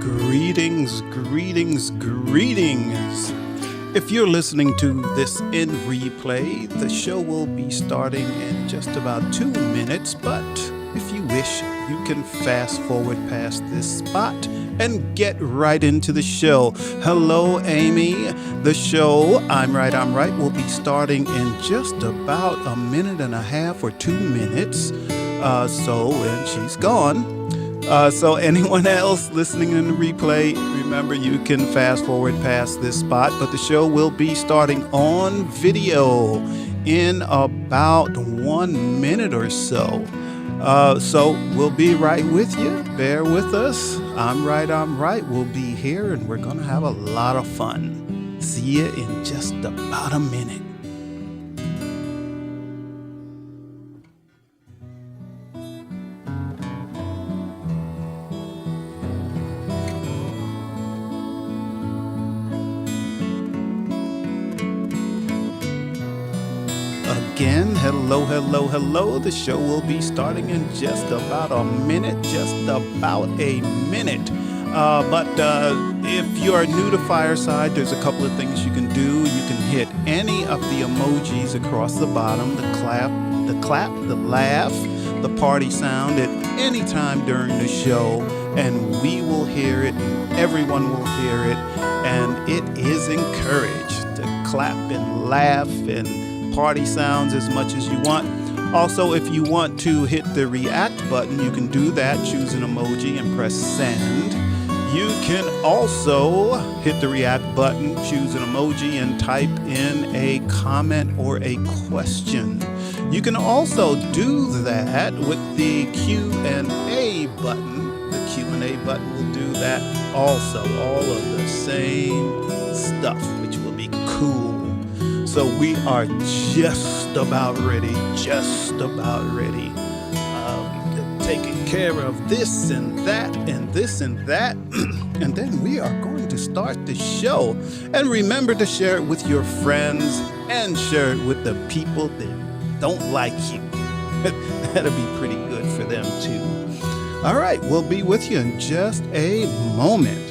Greetings, greetings, greetings. If you're listening to this in replay, the show will be starting in just about 2 minutes, but if you wish, you can fast forward past this spot and get right into the show. Hello, Amy. The show, I'm Right, will be starting in just about a minute and a half or 2 minutes. And she's gone. So anyone else listening in the replay, remember you can fast forward past this spot, but the show will be starting on video in about 1 minute or so. So we'll be right with you. Bear with us. I'm right. We'll be here and we're going to have a lot of fun. See you in just about a minute. Again, hello. The show will be starting in just about a minute. But if you are new to Fireside, there's a couple of things you can do. You can hit any of the emojis across the bottom, the clap, the laugh, the party sound at any time during the show, and we will hear it, and everyone will hear it, and it is encouraged to clap and laugh and party sounds as much as you want. Also, if you want to hit the react button, you can do that. Choose an emoji and press send. You can also hit the react button, choose an emoji, and type in a comment or a question. You can also do that with the Q&A button. The Q&A button will do that also. All of the same stuff, which will be cool. So we are just about ready, taking care of this and that and this and that, and then we are going to start the show. And remember to share it with your friends and share it with the people that don't like you. That'll be pretty good for them too. All right, we'll be with you in just a moment.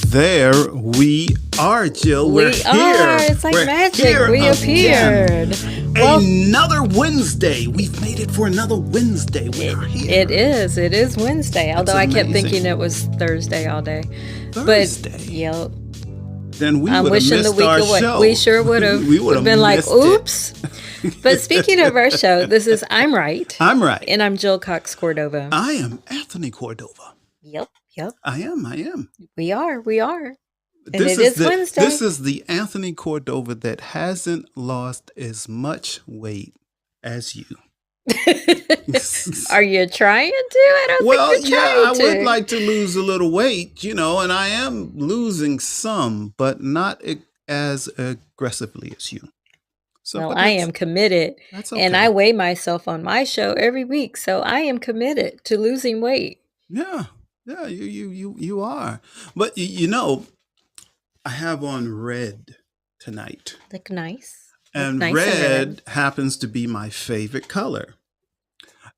There we are, Jill. We're here. It's like magic. We appeared. Well, another Wednesday. We've made it for another Wednesday. We're here. It is Wednesday. Although I kept thinking it was Thursday all day. Thursday. But, yep. Then we would have missed our show. We sure would have. We would have been like, oops. But speaking of our show, this is I'm Right. I'm Right. And I'm Jill Cox Cordova. I am Anthony Cordova. Yep. I am. We are. And it is Wednesday. This is the Anthony Cordova that hasn't lost as much weight as you. Are you trying to? I don't think you're trying to. I would like to lose a little weight, and I am losing some, but not as aggressively as you. So, I am committed, that's okay. And I weigh myself on my show every week, so I am committed to losing weight. Yeah, you are. But I have on red tonight. Look nice. And red happens to be my favorite color.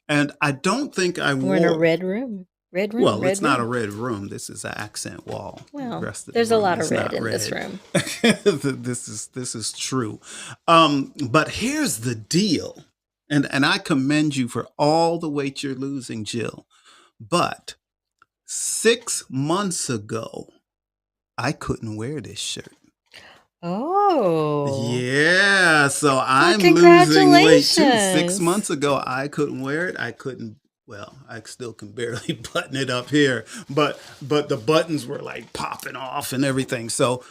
And I don't think I wore... We're in a red room. Well, it's not a red room. This is an accent wall. Well, there's a lot of red in this room. This is true. But here's the deal. And I commend you for all the weight you're losing, Jill. But 6 months ago, I couldn't wear this shirt. Oh. Yeah, so Well, I'm losing weight too. 6 months congratulations. ago, I couldn't wear it. I couldn't. Well, I still can barely button it up here, but the buttons were like popping off and everything. So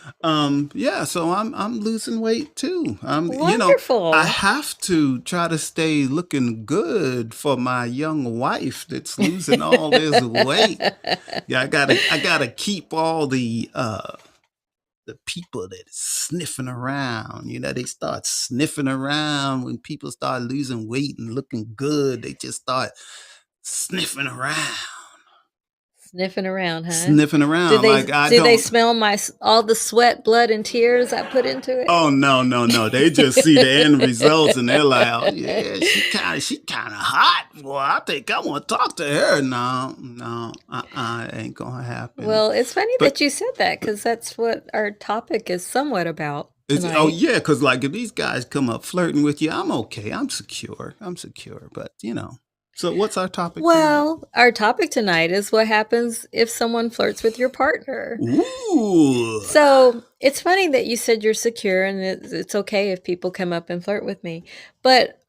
yeah, so I'm losing weight too. I Wonderful. have to try to stay looking good for my young wife that's losing all this weight. Yeah, I gotta keep all the people that sniffing around. They start sniffing around when people start losing weight and looking good. They just start sniffing around, Sniffing around, huh? sniffing Do around. they Like I do they don't. smell all the sweat, blood, and tears I put into it? Oh no, no, no! They just see the end results and they're like, "Oh yeah, she kind of hot. Boy, I think I want to talk to her." No, no, it ain't gonna happen. Well, it's funny But that you said that because that's what our topic is somewhat about oh tonight. yeah, because like if these guys come up flirting with you, I'm okay. I'm secure. But So what's our topic tonight? Well, our topic tonight is what happens if someone flirts with your partner. Ooh. So it's funny that you said you're secure and it's okay if people come up and flirt with me. But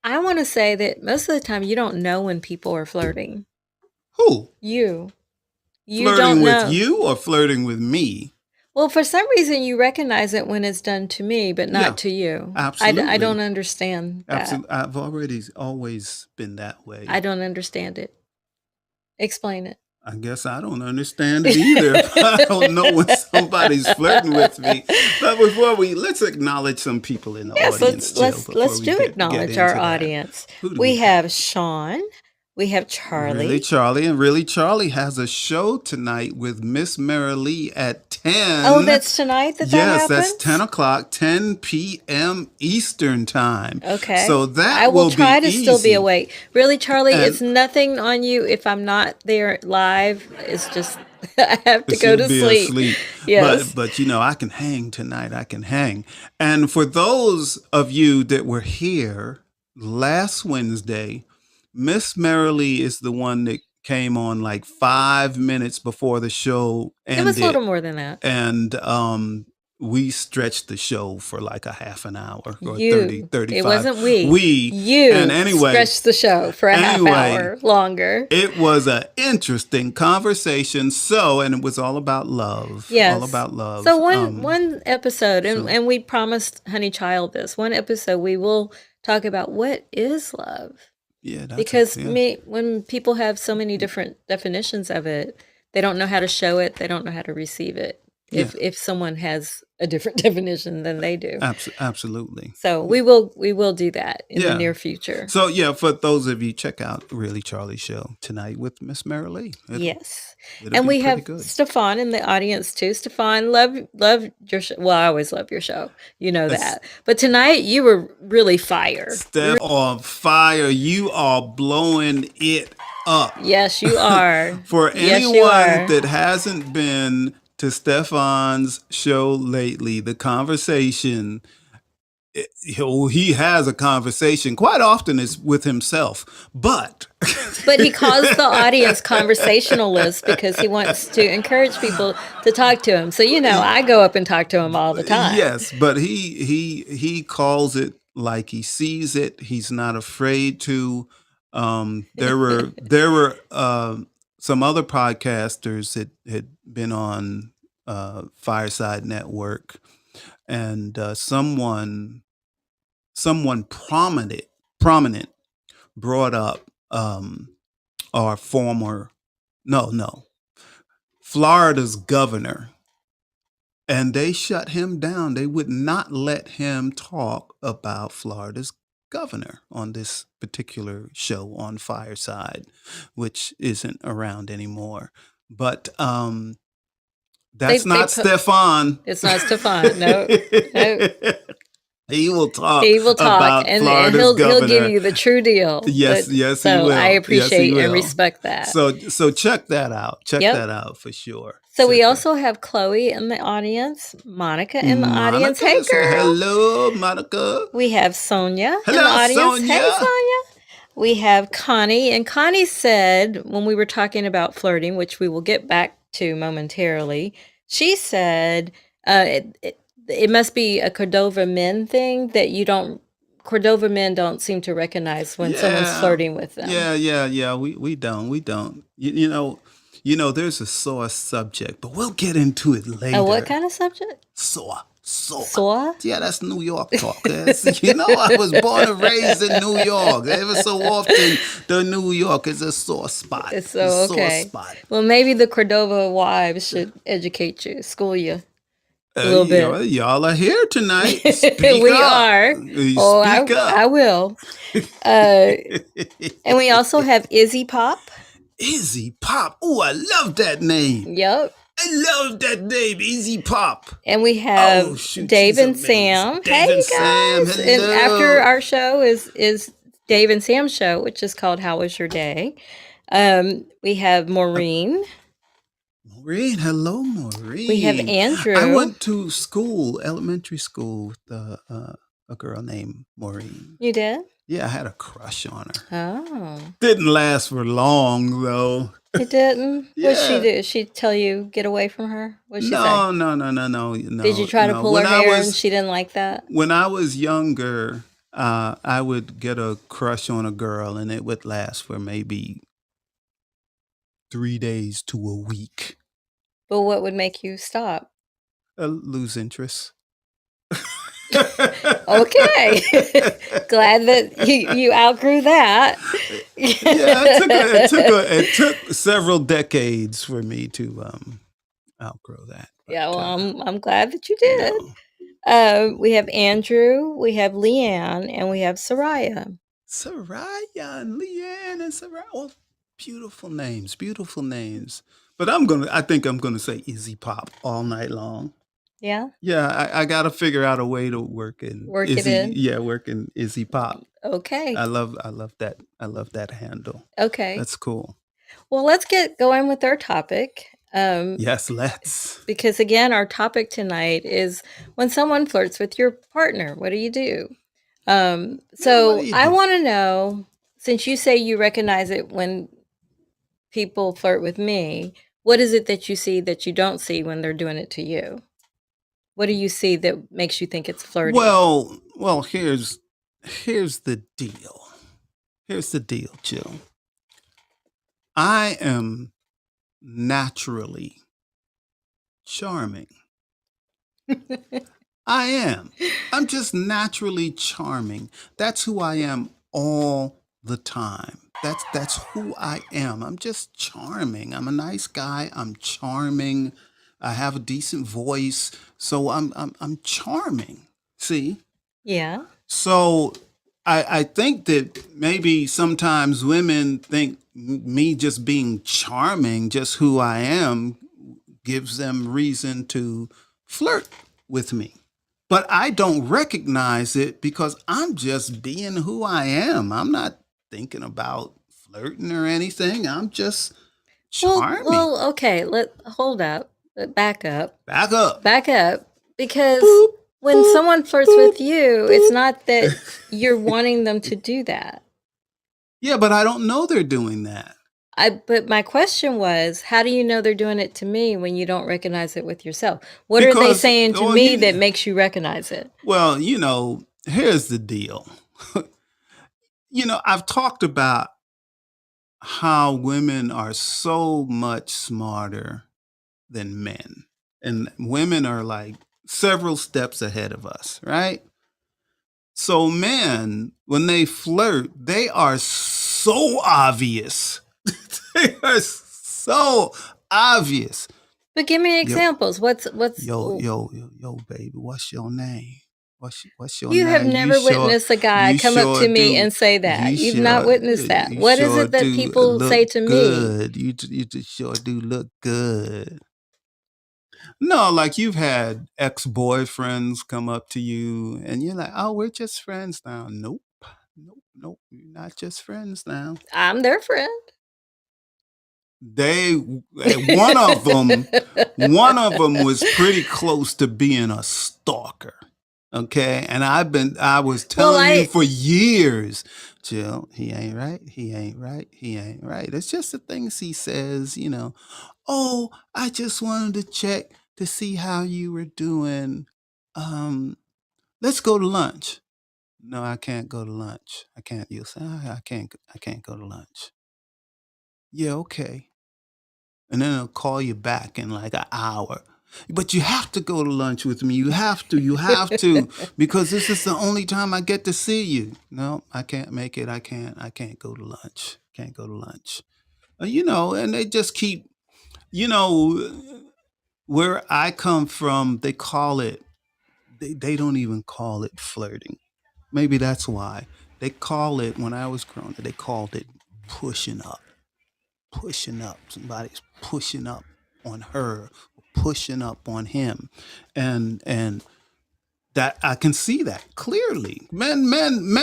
I want to say that most of the time you don't know when people are flirting. Who? You. You Flirting don't with know. you or flirting with me? Well, for some reason, you recognize it when it's done to me, but Yeah, not to you. I don't absolutely. understand that. Absolutely. I've always been that I way. don't understand it. Explain it. I guess I don't understand it either. I don't know when somebody's flirting with me. But let's acknowledge some people in the Yes, audience, Jill, let's before we do get acknowledge our into that. audience. Who do we We have? have Sean, we have Really Charlie. Charlie, and Really Charlie has a show tonight with Miss Marilee at Oh, 10. that's tonight that Yes, that's 10 happens? o'clock, 10 p.m. Eastern time. Okay. So I that will will be try to still be easy. awake. Really, Charlie, it's And nothing on you if I'm not there live. It's just I have to go she'll to be sleep. asleep. But Yes. I can hang tonight. I can hang. And for those of you that were here last Wednesday, Miss Marilee is the one that came on like 5 minutes before the show It was a ended. little more than that. And we stretched the show for like a half an hour or 30, You. It 35. wasn't we. We and You anyway, stretched the show for a half anyway, hour longer. it was an interesting conversation. And it was all about love. All Yes. about love. So one episode, So and we promised Honey Child this. One episode we will talk about what is love. yeah, Because yeah. when people have so many different definitions of it, they don't know how to show it, they don't know how to receive it. Yeah. If someone has a different definition than they do. Absolutely. So we will do that in the Yeah. near future. So yeah, for those of you, check out Really Charlie's show tonight with Miss Marilee. Yes. It'll And be we pretty have good. Stefan in the audience too. Stefan, love your show. Well, I always love your show. You know It's that. But tonight you were really fire. Steph on fire. You are blowing it up. Yes, you are. For Yes, you anyone are. that hasn't been to Stefan's show lately, the conversation, he has a conversation quite often is with himself, but But he calls the audience conversationalist because he wants to encourage people to talk to him. So I go up and talk to him all the time. yes, but he calls it like he sees it. He's not afraid to. There were some other podcasters that had been on Fireside Network, and someone prominent brought up our former no Florida's governor, and they shut him down. They would not let him talk about Florida's governor on this particular show on Fireside, which isn't around anymore. But that's not Stefan. It's not Stefan. No, no. He will talk He will talk, about and Florida's he'll governor. give you the true deal. Yes, But- yes, he so will. I Yes, he appreciate and will. respect that. So check that out. Check Yep. that out for sure. So we Check also have Chloe in the audience, Monica in the audience. Monica Hey, said, girl. hello, Monica. We have Sonia in Hello, the audience. Hey, Sonia. Sonia. We have Connie, and Connie said when we were talking about flirting, which we will get back to momentarily, She said, it must be a Cordova men thing that you don't Cordova men don't seem to recognize when someone's Yeah, flirting with them. yeah. We don't. There's a sore subject, but we'll get into it Oh, what later. kind of subject? Sore. Soa? Yeah, that's New York talk. I was born and raised in New York. Ever so often, the New York is a sore spot. A So, sore okay. spot. Well, maybe the Cordova wives should educate you, school you a little bit. Y'all are here tonight. Speak We up. are. Oh, Speak I up. will. Uh, and we also have Izzy Pop. Izzy Pop. Oh, I love that name. Yep. I love that name, Izzy Pop. And we Oh, have shoot, Dave she's and amazing. Sam. Dave and Hey Sam, guys! And after hello. our show is Dave and Sam's show, which is called "How Was Your Day?" We have Maureen. Maureen, hello, We have Maureen. I Andrew. went to school, elementary school, with a girl named Maureen. You did? Yeah, I had a crush on her. Oh, Didn't last for long, though. it didn't. What she Yeah. do? She tell you get away from her? What she say? No, Did you try to no. pull her hair and she didn't like that? When I was younger, I would get a crush on a girl, and it would last for maybe 3 days to a week. But what would make you stop? Lose interest. Okay. Glad that you outgrew that. Yeah, it took several decades for me to outgrow that. But, Yeah, well, I'm glad that you you did. know, We have Andrew, we have Leanne, and we have Soraya. Soraya and Leanne and Soraya. Oh, beautiful names, beautiful names. But I think I'm gonna say Izzy Pop all night long. Yeah, Yeah, I got to figure out a way to work in work it Izzy. in. Yeah, work in Izzy Pop. Okay. I love that. I love that handle. Okay. That's cool. Well, let's get going with our topic. Yes, let's. Because again, our topic tonight is when someone flirts with your partner, what do you do? Yeah, what do So you I do? want to know, since you say you recognize it when people flirt with me, what is it that you see that you don't see when they're doing it to you? What do you see that makes you think it's flirty? Well, here's the deal. Here's the deal, Jill. I am naturally charming. I am. I'm just naturally charming. That's who I am all the time. That's who I am. I'm just charming. I'm a nice guy. I'm charming. I have a decent voice, so I'm charming. See? Yeah. So I think that maybe sometimes women think me just being charming, just who I am, gives them reason to flirt with me. But I don't recognize it because I'm just being who I am. I'm not thinking about flirting or anything. I'm just charming. Well, okay, hold up. Back up. Back up. Back up. Because Boop, when boop, someone flirts boop, with you, boop. it's not that you're wanting them to do that. Yeah, but I don't know they're doing that. But my question was, how do you know they're doing it to me when you don't recognize it with yourself? What are they saying to me that makes you recognize it? Well, here's the deal. I've talked about how women are so much smarter than men, and women are like several steps ahead of us, right? So men, when they flirt, they are so obvious. They are so obvious. But give me examples. What's Yo, baby, what's your name? What's your You have name? never witnessed a guy come up to me and say that. You've not witnessed that. What is it that people say to me? Good. You sure do look good. No, like you've had ex-boyfriends come up to you and you're like, oh, we're just friends now. Nope. Nope. You're not just friends now. I'm their friend. One of them was pretty close to being a stalker. Okay. And I was telling you for years, Jill, he ain't right. He ain't right. He ain't right. It's just the things he says, oh, I just wanted to check to see how you were doing. Um, let's go to lunch. No, I can't go to lunch. I can't. You'll say, I can't go to lunch. Yeah, okay. And then I'll call you back in like an hour. But you have to go to lunch with me. You have to, because this is the only time I get to see you. No, I can't make it. I can't go to lunch. Can't go to lunch. And they just keep, you know, where I come from, they call it, they don't even call it flirting. Maybe that's why. They call it, when I was growing up, they called it pushing up. Pushing up. Somebody's pushing up on her, pushing up on him. And that I can see that clearly. Men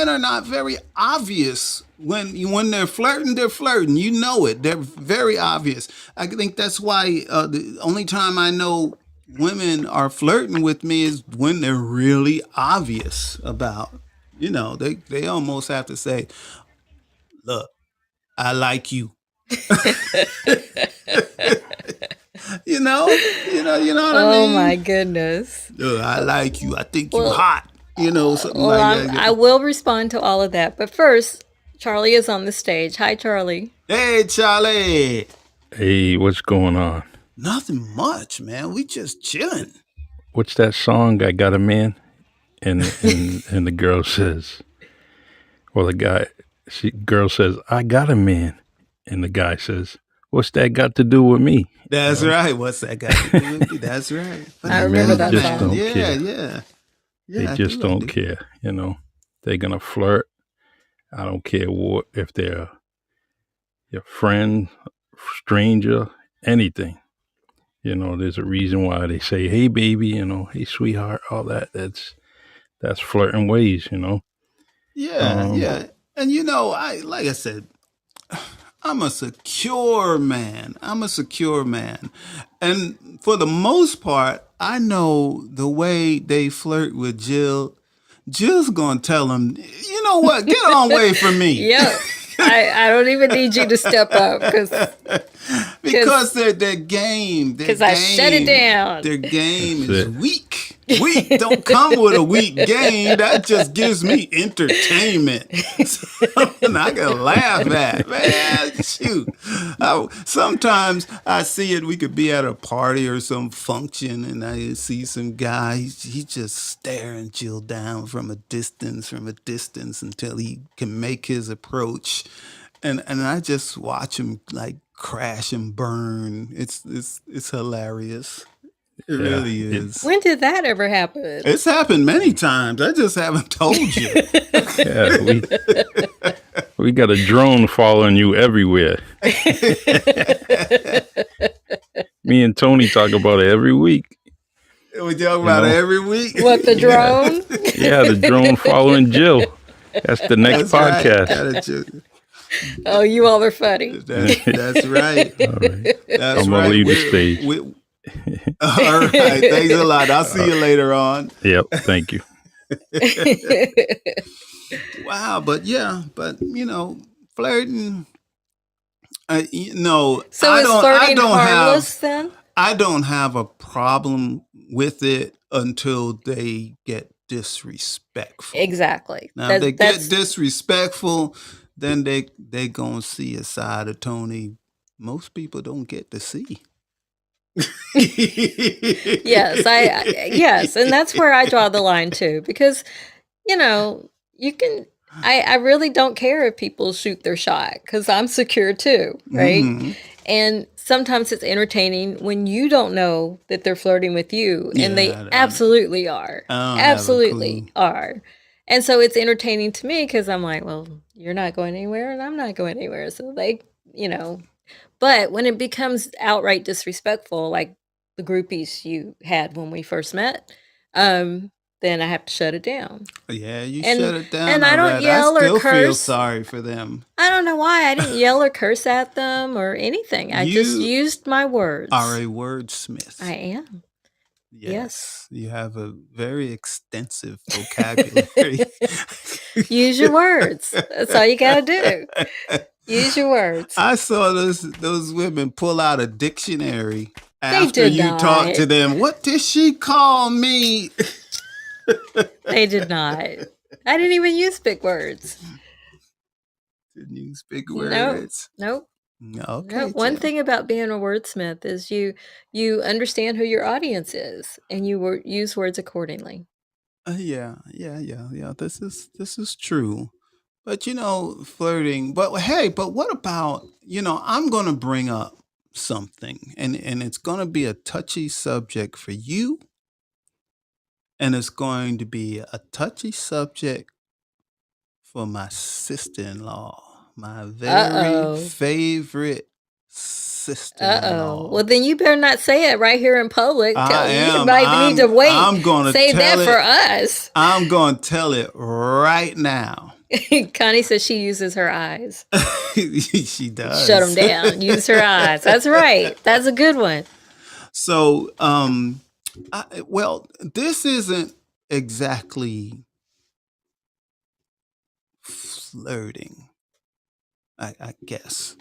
are not very obvious when they're flirting. They're flirting. You know it. They're very obvious. I think that's why the only time I know women are flirting with me is when they're really obvious about. They almost have to say, "Look, I like you." You know what I Oh mean? my goodness. I like you. I think you Well, hot. Something well, like I that. will respond to all of that. But first, Charlie is on the stage. Hi, Charlie. Hey, Charlie. Hey, what's going on? Nothing much, man. We just chilling. What's that song? I got a man, and the girl says, well, girl says, I got a man, and the guy says, what's that got to do with me? That's right. What's that got to do with me? That's right. I remember that just song. don't Yeah, care. yeah. They I just do, I don't do. care. They're gonna flirt. I don't care if they're your friend, stranger, anything. There's a reason why they say, "Hey, baby," "Hey, sweetheart," all that. That's flirting ways. Yeah, yeah. And like I said, I'm a secure man. And for the most part, I know the way they flirt with Jill. Jill's gonna tell him, you know what? Get on away from me. Yep. I don't even need you to step up Because their game, because I shut it down. Their game That's is it. weak. Weak. Don't come with a weak game. That just gives me entertainment. Something I can laugh at, man. Shoot. Sometimes I see it. We could be at a party or some function, and I see some guy. He's just staring Jill down from a distance, until he can make his approach. And I just watch him like crash and burn. It's hilarious. It really is. When did that ever happen? It's happened many times. I just haven't told you. Yeah, we got a drone following you everywhere. Me and Tony talk about it every week. We talk about it every week. What, the drone? Yeah, the drone following Jill. That's the next podcast. Right. Oh, you all are funny. That's right. All right. That's I'm gonna leave the stage. All right. Thanks a lot. I'll see you later on. Yep. Thank you. Wow. But flirting. So I is don't. flirting I don't harmless have. then? I don't have a problem with it until they get disrespectful. Exactly. Now, if they get disrespectful, then they gonna see a side of Tony most people don't get to see. Yes, and that's where I draw the line too, because you can. I really don't care if people shoot their shot because I'm secure too, right? Mm-hmm. And sometimes it's entertaining when you don't know that they're flirting with you, and they absolutely are. Absolutely are. And so it's entertaining to me because I'm like, well, you're not going anywhere and I'm not going anywhere. So but when it becomes outright disrespectful, like the groupies you had when we first met, then I have to shut it down. Yeah, you shut it down. And I don't yell or curse. I still feel sorry for them. I don't know why. I didn't yell or curse at them or anything. I just used my words. Are a wordsmith. I am. Yes. You have a very extensive vocabulary. Use your words. That's all you got to do. Use your words. I saw those women pull out a dictionary After did you talk to not. them, what did she call me? They did not. I didn't even use big words. Didn't use big Nope. words. Nope. Okay, Nope. One Jill. thing about being a wordsmith is you understand who your audience is and you use words accordingly. Yeah. This is true. But flirting. But hey, but what about I'm gonna bring up something, and it's gonna be a touchy subject for you, and it's going to be a touchy subject for my sister-in-law, my very Uh-oh. favorite Uh-oh. Well, sister-in-law. then you better not say it right here in public. I You am. might need to wait. I'm gonna Save that tell for it. us. I'm gonna tell it right now. Connie says she uses her eyes. She does. Shut them down. Use her eyes. That's right. That's a good one. So, well, this isn't exactly flirting, I guess,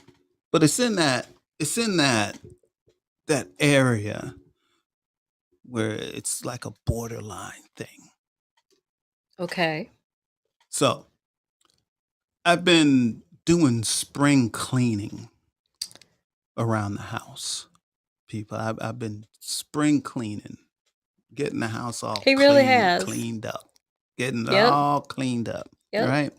but it's in that area where it's like a borderline thing. Okay. So, I've been doing spring cleaning around the house. People, I've been spring cleaning, getting the house all He really has. cleaned up, getting it Yep. all cleaned up, Yep. right?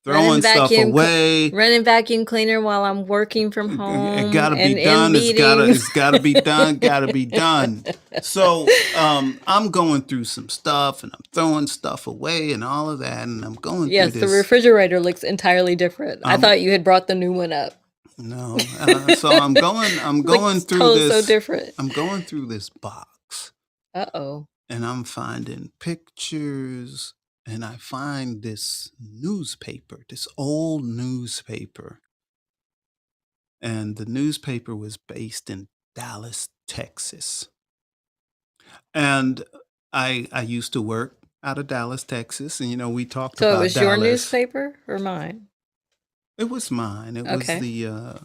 Throwing stuff away. Running vacuum cleaner while I'm working from home. It gotta be and done. in meetings. It's gotta be done. Gotta be done. So I'm going through some stuff, and I'm throwing stuff away, and all of that, and I'm going Yes, through the this. refrigerator looks entirely different. I thought you had brought the new one up. No, so I'm going through this. So different. I'm going through this box. Uh-oh. And I'm finding pictures, and I find this newspaper, this old newspaper. And the newspaper was based in Dallas, Texas. And I used to work out of Dallas, Texas, and we talked So about it was Dallas. your newspaper or mine? It was mine. It was the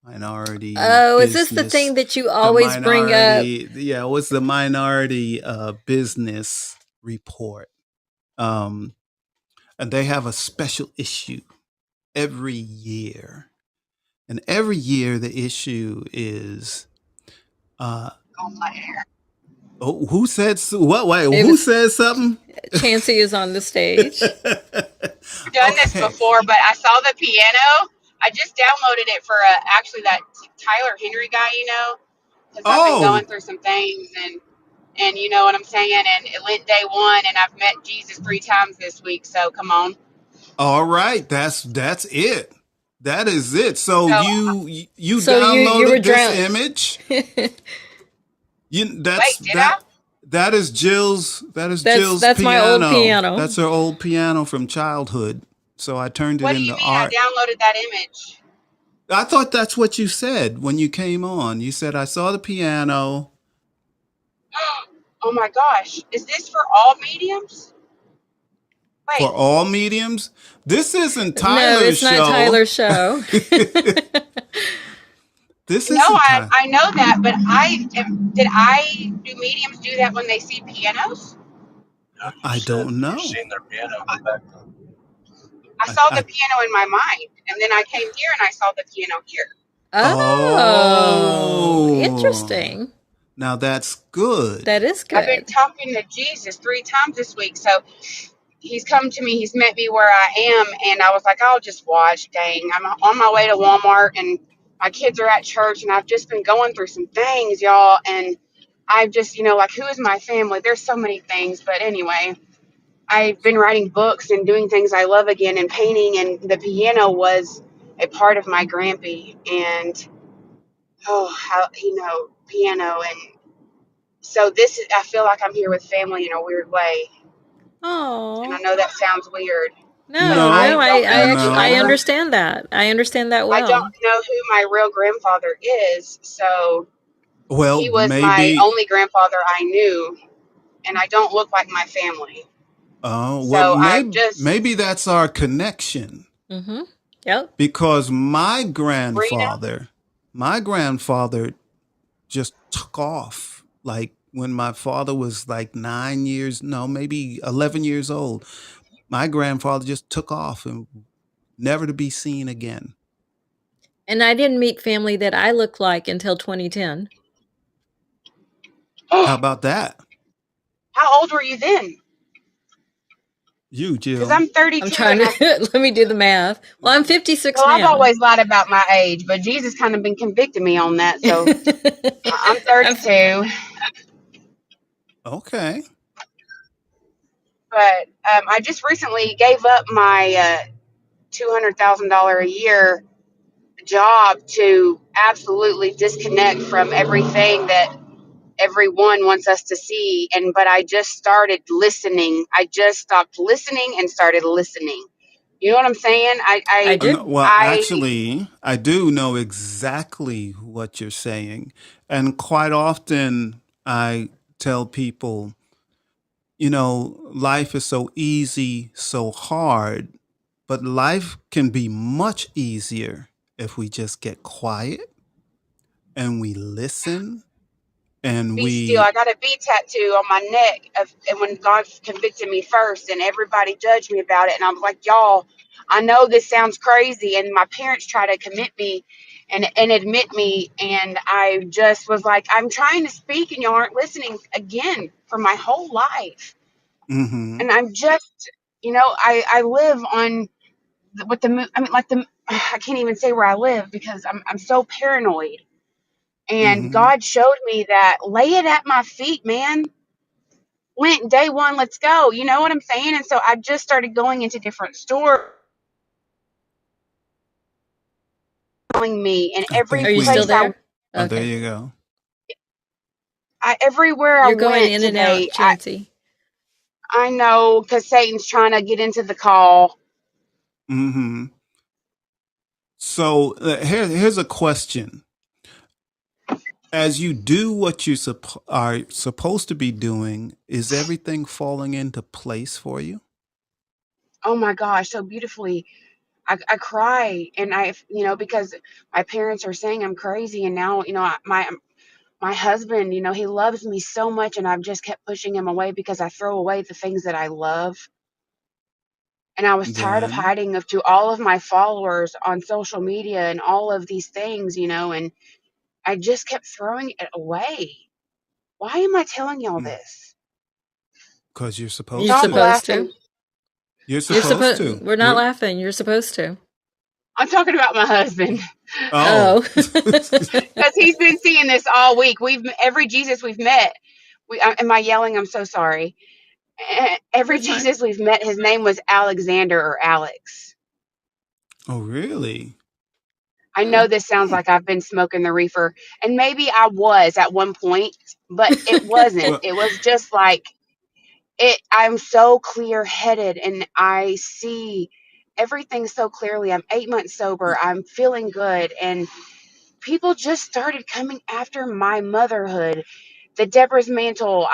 minority. Oh, is this the business- thing that you always bring up? minority- Yeah, it was the minority business report. And they have a special issue every year. And every year the issue is oh, who said what? Wait, who said something? Chancey is on the stage. Done this before, but I saw the piano. I just downloaded it for actually that Tyler Henry guy, because I've been going through some things and you know what I'm saying. And it went day one, and I've met Jesus 3 times this week. So come on. All right, that's it. That is it. So you So downloaded you were this image. That is Jill's. Jill's that's piano. my old piano. That's her old piano from childhood. So I turned it What do into you mean? art. I downloaded that image. I thought that's what you said when you came on. You said I saw the piano. Oh my gosh. Is this for all mediums? Wait. For all mediums? This isn't Tyler's show. No, it's not Tyler's show. This No, I know that, but do mediums do that when they see pianos? I don't know. You've seen their piano. I saw the piano in my mind, and then I came here and I saw the piano here. Oh, interesting. Now that's good. That is good. I've been talking to Jesus 3 times this week, so he's come to me. He's met me where I am, and I was like, I'll just watch. Dang, I'm on my way to Walmart, and my kids are at church, and I've just been going through some things, y'all, and I've just, like, who is my family? There's so many things, but anyway, I've been writing books and doing things I love again and painting, and the piano was a part of my grampy, and piano, and so I feel like I'm here with family in a weird way. Oh, and I know that sounds weird. I understand that. I understand that well. I don't know who my real grandfather is, so he was my only grandfather I knew, and I don't look like my family. Oh, well, maybe that's our connection. Mm-hmm. Yep. Because my grandfather just took off. Like when my father was like 9 years, no, maybe 11 years old, my grandfather just took off and never to be seen again. And I didn't meet family that I look like until 2010. How about that? How old were you then? You, Because Jill. I'm 32 I'm trying and to let me do the math. Well, I'm 56 well, I've now. always lied about my age, but Jesus kind of been convicting me on that. So I'm I'm 32, Okay. but I just recently gave up my $200,000 a year job to absolutely disconnect from everything that everyone wants us to see. And but I just started listening. I just stopped listening and started listening. You know what I'm saying? I No, do. well, I actually, I do know exactly what you're saying. And quite often I tell people, life is so easy, so hard, but life can be much easier if we just get quiet and we listen and be still. we I got a B tattoo on my neck of, and when God convicted me first, and everybody judged me about it, and I'm like, y'all, I know this sounds crazy, and my parents try to commit me and admit me, and I just was like, I'm trying to speak, and y'all aren't listening again for my whole life, mhm, and I'm just, I live on with the, I mean, like the, I can't even say where I live because I'm so paranoid. And mhm, God showed me that lay it at my feet, man. Went day one, let's go. You know what I'm saying? And so I just started going into different stores telling me, and I every Are think you still place we there? oh, there Okay. you go. everywhere I You're going went in and out, today, Chancey. I know because Satan's trying to get into the call. Mhm. So, here's a question. As you do what you are supposed to be doing, is everything falling into place for you? Oh my gosh, so beautifully. I cry, and because my parents are saying I'm crazy, and now, my husband, he loves me so much, and I've just kept pushing him away because I throw away the things that I love. And I was tired of Then, hiding of to all of my followers on social media and all of these things, and I just kept throwing it away. Why am I telling y'all this? because you're You're supposed Stop to. supposed laughing. to. You're You're supposed supposed. to. We're not You're laughing. You're supposed to. I'm talking about my husband oh. Oh. because he's been seeing this all week. Every Jesus we've met. Am I yelling? I'm so sorry. Every That's fine. Jesus we've met, his name was Alexander or Alex. Oh, really? I Hmm. know this sounds like I've been smoking the reefer, and maybe I was at one point, but it wasn't. Well, It was just like I'm so clear headed, and I see everything so clearly. I'm 8 months sober. I'm feeling good, and people just started coming after my motherhood. The Deborah's mantle,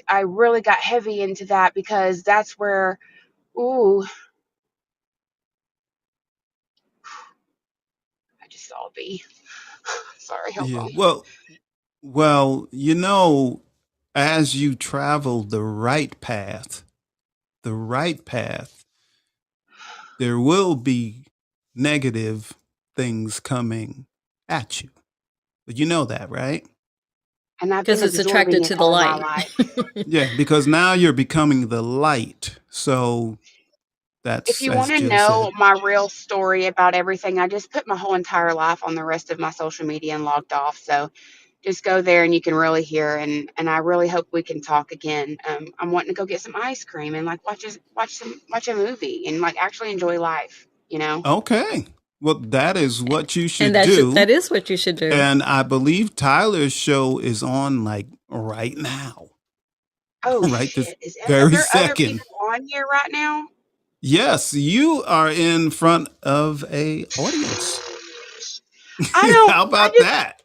I really got heavy into that because that's where, ooh, I just saw a bee. Sorry, hold yeah. on. Well, as you travel the right path, there will be negative things coming at you. But you know that, right? And I've been Because it's absorbing attracted it to the all my light. life. Yeah, because now you're becoming the light. So If that's you as want to Jill said. know my real story about everything, I just put my whole entire life on the rest of my social media and logged off. So just go there and you can really hear. And I really hope we can talk again. I'm wanting to go get some ice cream and like watch a movie and like actually enjoy life. You know? Okay. Well, that is what you And should do. that is what you should do. And I believe Tyler's show is on like right now, Oh right this shit! Are very there other second. people on here right now? Yes, you are in front of a audience. I don't. How I about just. that?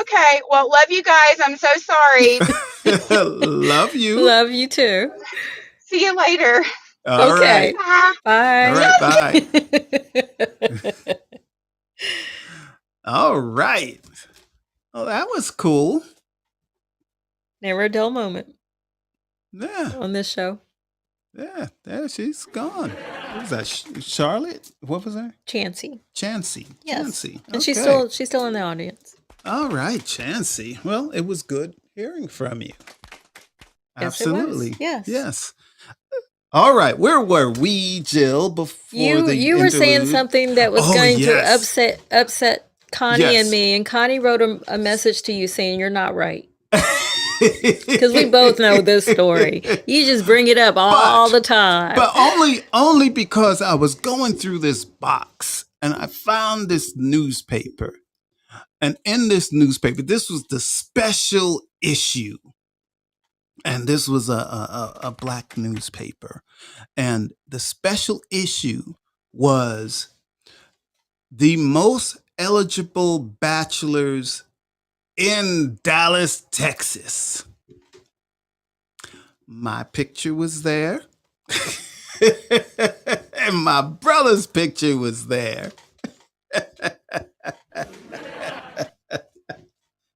Okay. Well, love you guys. I'm so sorry. Love you. Love you too. See you later. All Okay. right. Bye. All Bye. right. Bye. All right. Oh, that was cool. Never a dull moment Yeah, on this show. yeah. There she's gone. What was that? Charlotte? What was her? Chansey. Chansey. Yes. Chansey. And Okay. she's still in the audience. All right, Chansey. Well, it was good hearing from you. Yes, it was. Absolutely. Yes. Yes. All right. Where were we, Jill, before the You were saying interlude? something that was Oh, going yes. to upset Connie Yes. and me, and Connie wrote a message to you saying you're not right. Because we both know this story. You just bring it up all the time. But only because I was going through this box and I found this newspaper. And in this newspaper, this was the special issue. And this was a black newspaper. And the special issue was the most eligible bachelors in Dallas, Texas. My picture was there. And my brother's picture was there.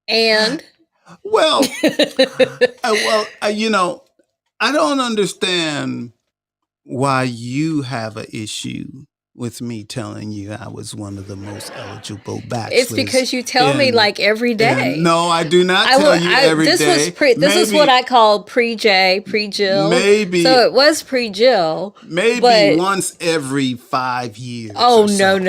And Well, I don't understand why you have an issue with me telling you I was one of the most eligible bachelors. it's because you tell me like every day. No, I do not tell you every day. This is what I call pre-J, pre-Jill. Maybe. So it was pre-Jill. Maybe once every 5 years. Oh, or no,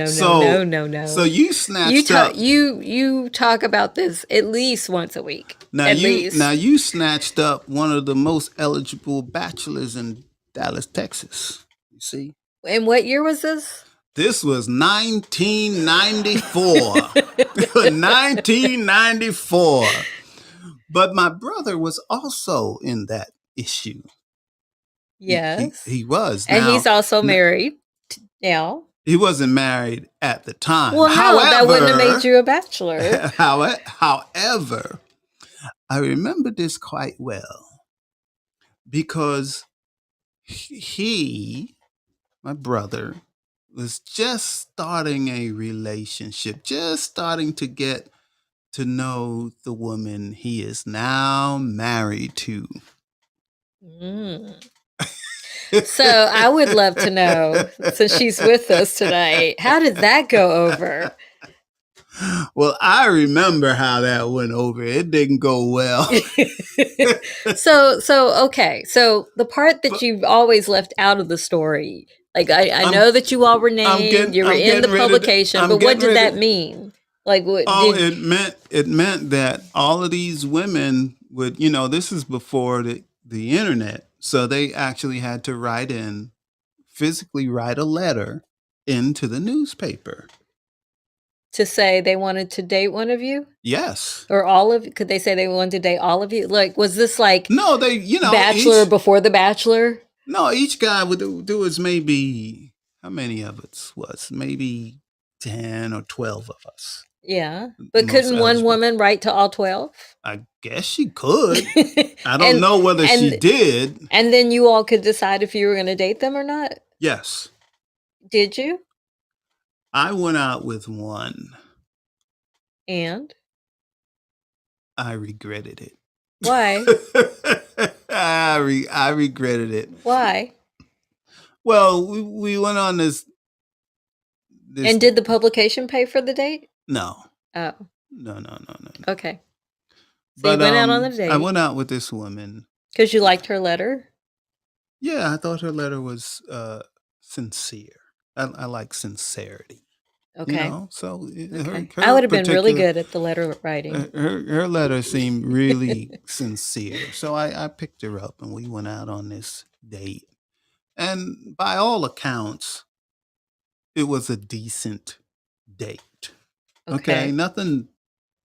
so. No. So you snatched up. You talk about this at least once a week. Now you snatched up one of the most eligible bachelors in Dallas, Texas. You see? And what year was this? This was 1994. 1994. But my brother was also in that issue. Yes. He was. And he's also married now. He wasn't married at the time. Well, no, however, that wouldn't have made you a bachelor. However, I remember this quite well because my brother, was just starting a relationship, just starting to get to know the woman he is now married to. So I would love to know, since she's with us tonight, how did that go over? Well, I remember how that went over. It didn't go well. So okay. So the part that you've always left out of the story, like I know that you all were named, you were in the publication, but what did that mean? Like what? It meant that all of these women would, this is before the internet, so they actually had to physically write a letter into the newspaper. To say they wanted to date one of you? Yes. Or all of you? Could they say they wanted to date all of you? Like, was this like no? They, Bachelor before the Bachelor? No, each guy would do is maybe, how many of us was? Maybe 10 or 12 of us. Yeah, but couldn't one woman write to all 12? I guess she could. I don't know whether she did. And then you all could decide if you were going to date them or not? Yes. Did you? I went out with one. And? I regretted it. Why? I regretted it. Why? Well, we went on this. And did the publication pay for the date? No. Oh. No. Okay. So you went out on the date. I went out with this woman. Because you liked her letter? Yeah, I thought her letter was sincere. I like sincerity. Okay. So okay. I would have been really good at the letter writing. Her letter seemed really sincere. So I picked her up and we went out on this date. And by all accounts, it was a decent date. Okay. Nothing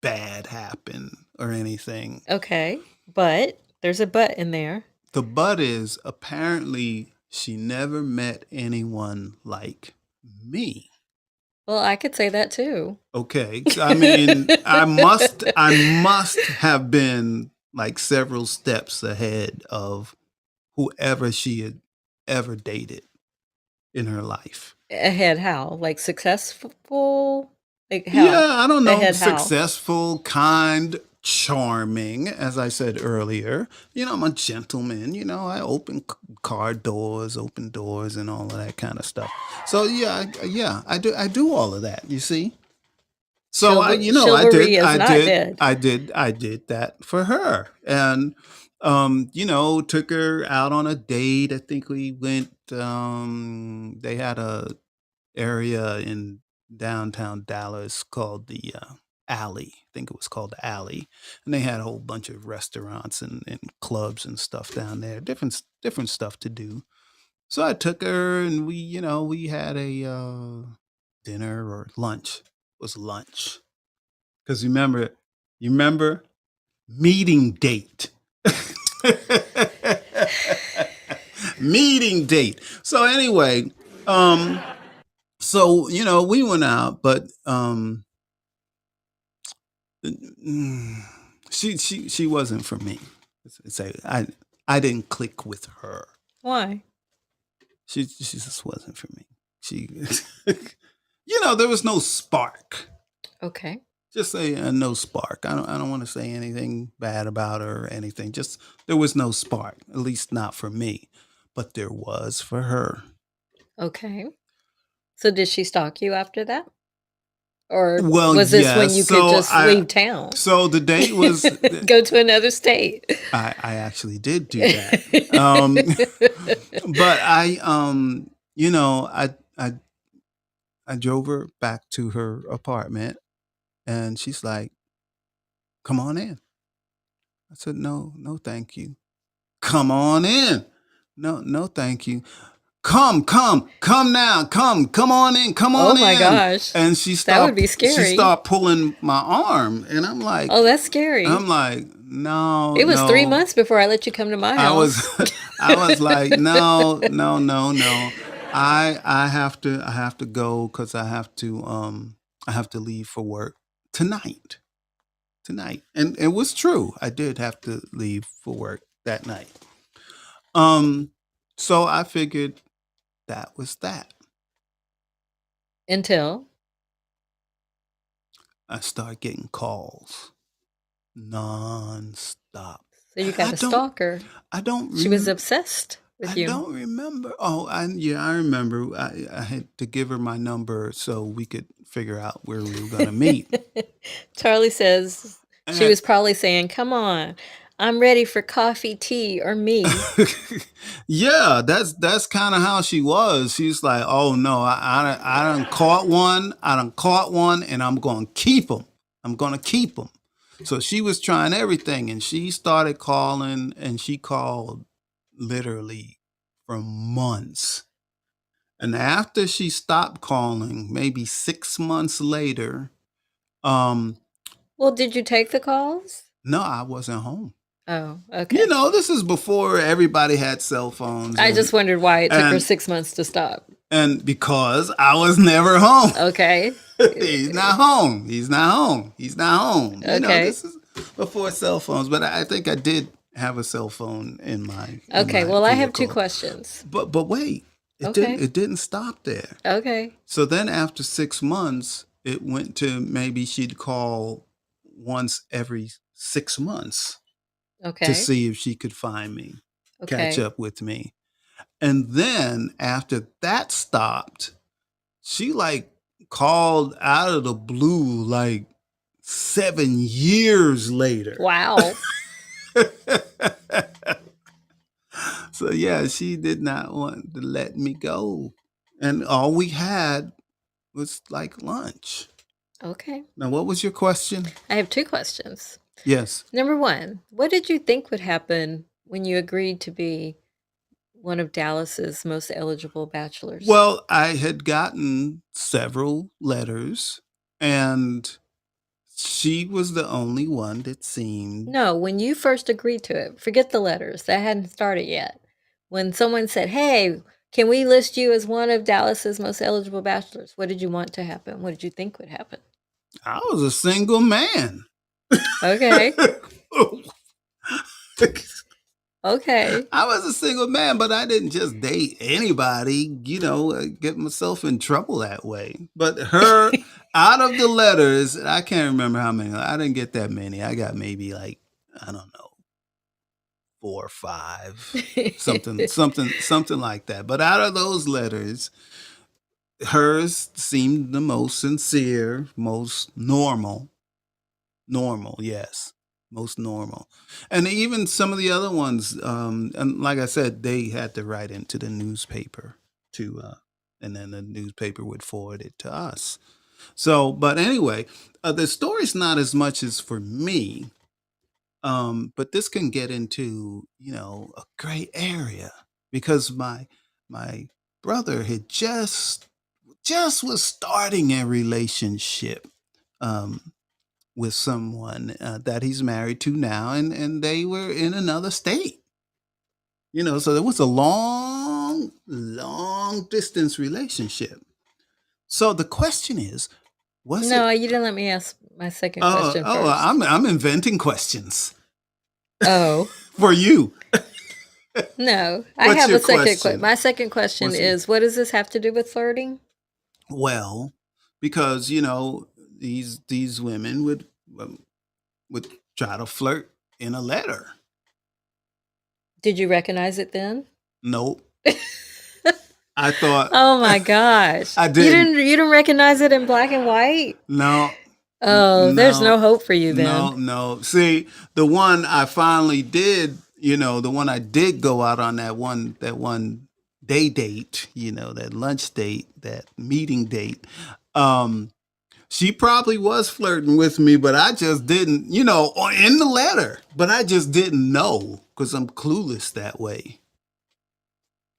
bad happened or anything. Okay. But there's a but in there. The but is apparently she never met anyone like me. Well, I could say that too. Okay. I mean, I must have been like several steps ahead of whoever she had ever dated in her life. Ahead how? Like successful? Like how? Yeah, I don't They know. had how? Successful, kind, charming, as I said earlier. I'm a gentleman. I open car doors, open doors, and all of that kind of stuff. So yeah, I do all of that. You see. So Chivalry is not dead. I did that for her, and took her out on a date. I think we went. They had a area in downtown Dallas called the Alley. I think it was called the Alley, and they had a whole bunch of restaurants and clubs and stuff down there. Different stuff to do. So I took her, and we had a dinner or lunch. It was lunch because you remember meeting date. Meeting date. So anyway, so we went out, but she wasn't for me. Say I didn't click with her. Why? She just wasn't for me. She there was no spark. Okay. Just say no spark. I don't want to say anything bad about her or anything. Just there was no spark, at least not for me, but there was for her. Okay. So did she stalk you after that? Or Well, was this when yes. you could just leave town? So the date was Go to another state. I actually did do that. But I drove her back to her apartment, and she's like, "Come on in." I said, "No, no, thank you." "Come on in." "No, no, thank you." Come now, come on in, come Oh on my in. gosh. And she That would be stopped. She scary. started pulling my arm, and I'm like, Oh, that's scary. no. It was no. 3 months before I let you come to my I house. was like, no. I have to go because I have to leave for work tonight. And it was true. I did have to leave for work that night. So I figured that was that. Until I started getting calls nonstop. so you got a stalker. I don't. She was obsessed with I you. don't remember. Oh, I remember. I had to give her my number so we could figure out where we were going to meet. Charlie says she And- was probably saying, "Come on, I'm ready for coffee, tea, or me." Yeah, that's kind of how she was. She's like, "Oh no, I done caught one. I done caught one, and I'm gonna keep them. I'm gonna keep them." So she was trying everything, and she started calling, and she called literally for months. And after she stopped calling, maybe 6 months later, Well, did you take the calls? no, I wasn't home. Oh, okay. This is before everybody had cell phones. I just wondered why it took her and- 6 months to stop. And because I was never home. Okay. He's not home. He's not home. He's not home. Okay. This is before cell phones, but I think I did have a cell phone in my Okay. in my Well, I have 2 vehicle. questions. But wait, Okay. it didn't stop there. Okay. So then after 6 months, it went to maybe she'd call once every 6 months Okay. to see if she could find me, catch Okay. up with me. And then after that stopped, she like called out of the blue like 7 years later. Wow. So yeah, she did not want to let me go. And all we had was like lunch. Okay. Now, what was your question? I have 2 questions. Yes. Number 1, what did you think would happen when you agreed to be one of Dallas's most eligible bachelors? Well, I had gotten several letters, and she was the only one that seemed. No, when you first agreed to it, forget the letters. That hadn't started yet. When someone said, "Hey, can we list you as one of Dallas's most eligible bachelors?" What did you want to happen? What did you think would happen? I was a single man. Okay. Okay. I was a single man, but I didn't just date anybody, get myself in trouble that way. But her, out of the letters, I can't remember how many. I didn't get that many. I got maybe like, I don't know, 4 or 5, something like that. But out of those letters, hers seemed the most sincere, most normal. Normal, yes. Most normal. And even some of the other ones, and like I said, they had to write into the newspaper to, and then the newspaper would forward it to us. So, but anyway, the story's not as much as for me, but this can get into, a gray area because my brother had just was starting a relationship. With someone that he's married to now, and they were in another state. So there was a long distance relationship. So the question is, was No, it? you didn't let me ask my second question first. I'm inventing questions Oh, for you. no. I What's have your a second question? question. My second question What's your- is, what does this have to do with flirting? Well, because these women would try to flirt in a letter. Did you recognize it then? Nope. I thought. Oh my gosh. I You didn't. didn't recognize it in black and white? No. Oh, there's no hope for you then. No. See, the one I finally did, the one I did go out on that one day date, that lunch date, that meeting date. She probably was flirting with me, but I just didn't, or in the letter, but I just didn't know because I'm clueless that way.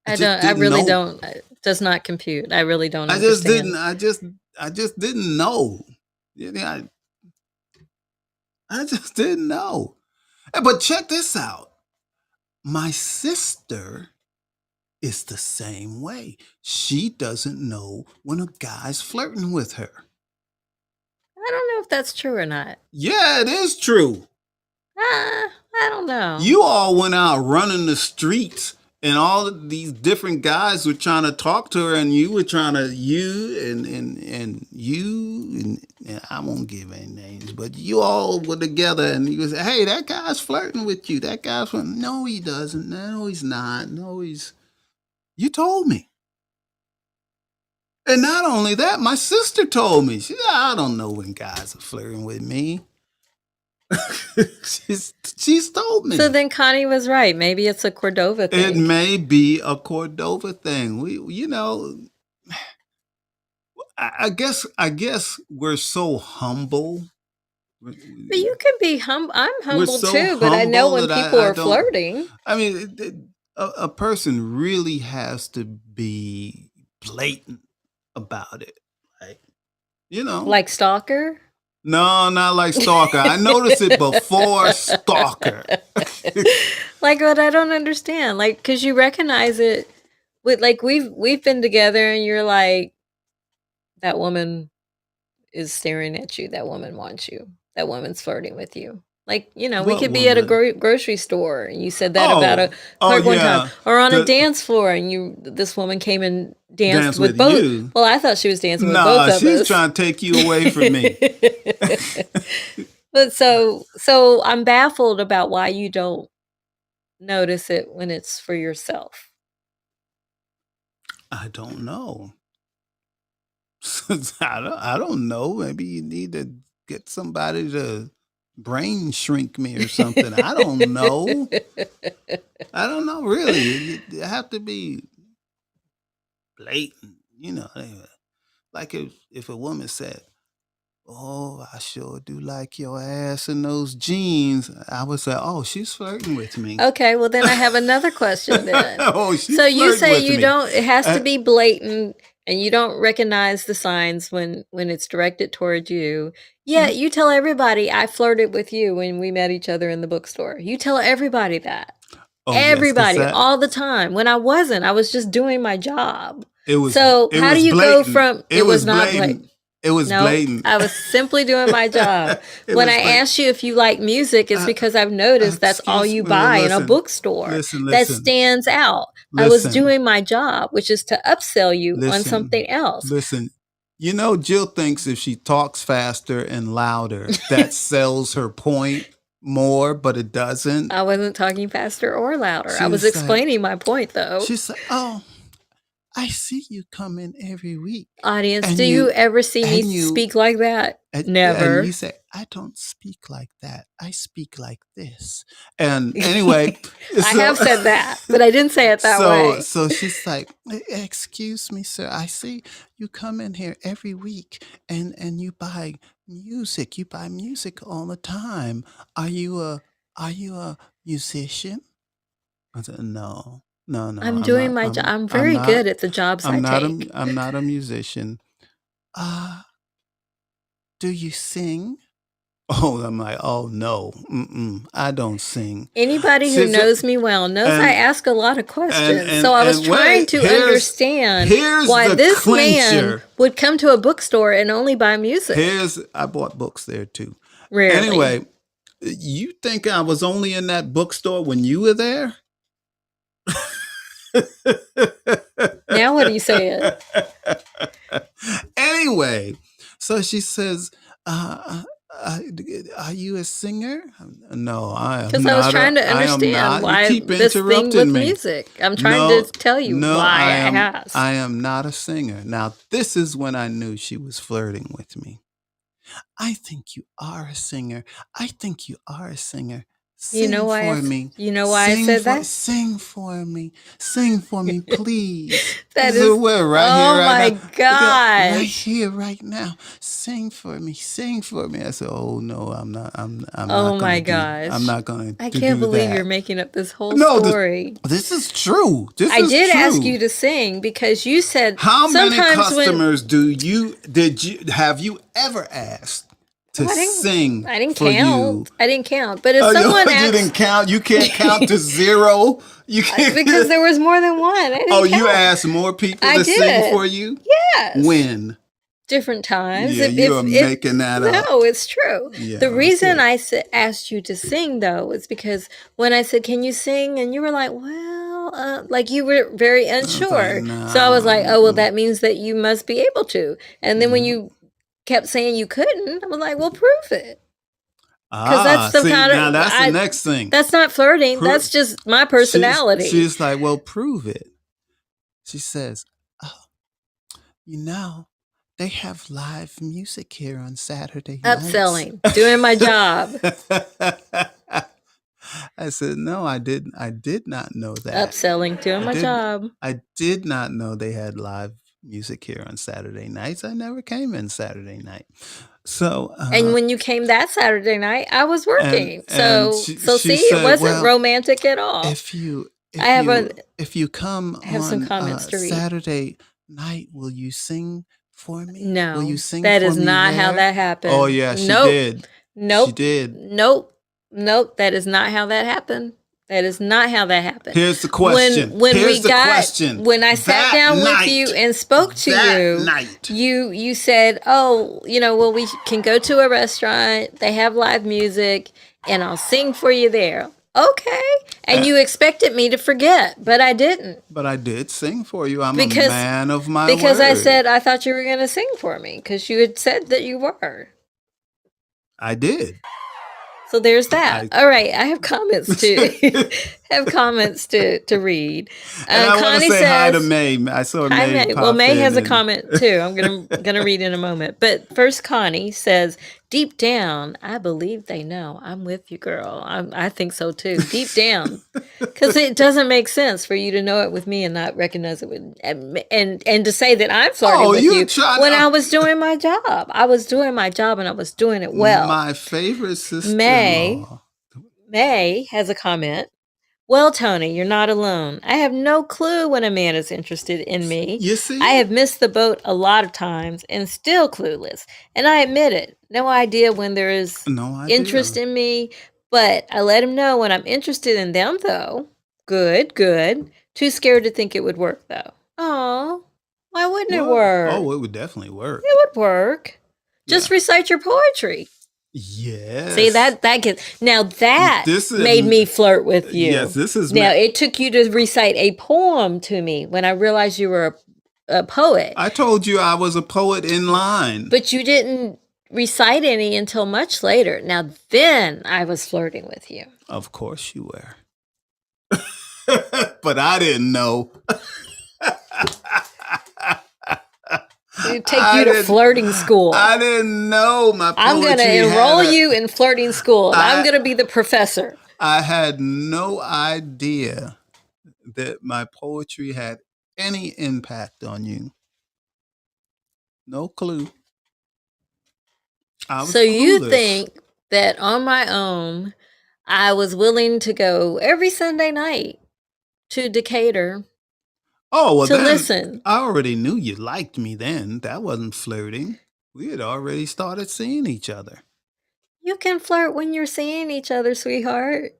I really don't. It does not compute. I really don't I just understand. didn't. I just didn't know. I just didn't know. But check this out. My sister is the same way. She doesn't know when a guy's flirting with her. I don't know if that's true or not. Yeah, it is true. I don't know. You all went out running the streets and all of these different guys were trying to talk to her, and you were trying to and I won't give any names, but you all were together, and you was, hey, that guy's flirting with you. That guy's flirting. No, he doesn't. No, he's not. No, he's. You told me. And not only that, my sister told me. She said, I don't know when guys are flirting with me. she's told me. So then Connie was right. Maybe it's a Cordova thing. It may be a Cordova thing. I guess we're so humble. But you can be humble. I'm humble so too, but I know when humble that people I are don't- flirting. I mean, a person really has to be blatant about it. Like stalker? No, not like stalker. I noticed it before stalker. Like what I don't understand. Like, cause you recognize it with, like, we've been together and you're like, that woman is staring at you. That woman wants you. That woman's flirting with you. Like, we What could be at a woman? grocery store and you said that about a clerk one time, or on a dance floor and this woman came and danced with both. You. Well, I thought she was dancing with both No, of us. she's trying to take you away from me. But so I'm baffled about why you don't notice it when it's for yourself. I don't know. I don't know. Maybe you need to get somebody to brain shrink me or something. I don't know. I don't know, really. You have to be blatant, Like if a woman said, oh, I sure do like your ass in those jeans, I would say, oh, she's flirting with me. Okay, well then I have another question then. Oh, she's So you flirting say with you me. don't, it has to be blatant and you don't recognize the signs when it's directed toward you. Yeah, you tell everybody I flirted with you when we met each other in the bookstore. You tell everybody that. Oh, yes, 'cause Everybody, that- all the time. When I wasn't, I was just doing my job. It was. So it how was do you blatant. go from It was not blatant. blatant? It was No, blatant. I was simply doing my job. It When was I blatant. asked you if you like music, it's because I've noticed that's all excuse you me, buy in a listen, bookstore. listen, That listen. stands out. I was Listen. doing my job, which is to upsell you on Listen. something else. Listen, You know, Jill thinks if she talks faster and louder, that sells her point more, but it doesn't. I wasn't talking faster or louder. I was She's like, explaining my point, though. she's like, oh, I see you come in every week. Audience, And do you ever see me and you- speak like that? And Never. you say, I don't speak like that. I speak like this. And anyway, I have said that, but I didn't say it that way. So she's like, excuse me, sir. I see you come in here every week and you buy music. You buy music all the time. Are you a musician? I said, no. I'm doing my job. I'm very good at the jobs I take. I'm not a musician. Do you sing? Oh, I'm like, oh no, I don't sing. Anybody who knows me well knows I ask a lot of questions. So I was trying to understand why this man would come to a bookstore and only buy music. I bought books there too. Rarely. Anyway, you think I was only in that bookstore when you were there? Now what are you saying? Anyway, so she says, are you a singer? No, I am not. Because I was trying to understand why this thing with music. I'm trying to tell you why I asked. I am not a singer. Now, this is when I knew she was flirting with me. I think you are a singer. I think you are a singer. Sing for me. You know why I said that? Sing for me. Sing for me, please. That is, we're right here, right now. gosh. Right here, right now. Sing for me. Sing for me. I said, oh no, I'm not. I'm oh my gosh. I'm not going to. I can't believe you're making up this whole story. This is true. I did ask you to sing because you said how many customers have you ever asked to sing? I didn't for count. You? I didn't count. But if someone asked, you didn't count. You can't count to zero. You can't because there was more than one. I didn't count. You asked more people to sing for you? Yes. When? Different times. Yeah, you're making that up. No, it's true. Yeah, the reason I asked you to sing, though, is because when I said, can you sing? And you were like, well, like you were very unsure. Nah. So I was like, oh, well, that means that you must be able to. And then when you kept saying you couldn't, I was like, well, prove it. Because that's the kind of. Now that's the next thing. That's not flirting. That's just my personality. She's like, well, prove it. She says, oh, they have live music here on Saturday nights. Upselling, doing my job. I said, no, I did not know that. Upselling, doing my job. I did not know they had live music here on Saturday nights. I never came in Saturday night. So and when you came that Saturday night, I was working. So see, it wasn't romantic at all. If you come on Saturday night, will you sing for me? No, will you sing that for is me not there? how that happened. Oh yeah, she did. Nope. She did. Nope. That is not how that happened. That is not how that happened. Here's the question. When I sat down with you and spoke to you said, oh, well, we can go to a restaurant. They have live music and I'll sing for you there. Okay. And you expected me to forget, but I didn't. But I did sing for you. I'm a man of my word. Because I said, I thought you were going to sing for me because you had said that you were. I did. So there's that. All right, I have comments to read. And I want to say hi to May. I saw May. Well, May has a comment too. I'm gonna read in a moment. But first, Connie says, "Deep down, I believe they know. I'm with you, girl. I think so too. Deep down, because it doesn't make sense for you to know it with me and not recognize it with and to say that I'm flirting with you when I was doing my job. I was doing my job and I was doing it well. My favorite sister. May has a comment. Well, Tony, you're not alone. I have no clue when a man is interested in me. You see? I have missed the boat a lot of times and still clueless. And I admit it. No idea when there is interest in me. But I let him know when I'm interested in them, though. Good. Too scared to think it would work, though. Aw, why wouldn't it work? Oh, it would definitely work. It would work. Just recite your poetry. Yes. See, that gets now that made me flirt with you. Yes, this is now. It took you to recite a poem to me when I realized you were a poet, I told you I was a poet in line. but you didn't recite any until much later. Now then I was flirting with you. Of course you were. But I didn't know. It'd take you to flirting school. I didn't know my poetry. I'm going to enroll you in flirting school, and I'm going to be the professor. I had no idea that my poetry had any impact on you. No clue. I was So clueless. you think that on my own, I was willing to go every Sunday night to Decatur to then, listen. I already knew you liked me then. That wasn't flirting. We had already started seeing each other. You can flirt when you're seeing each other, sweetheart.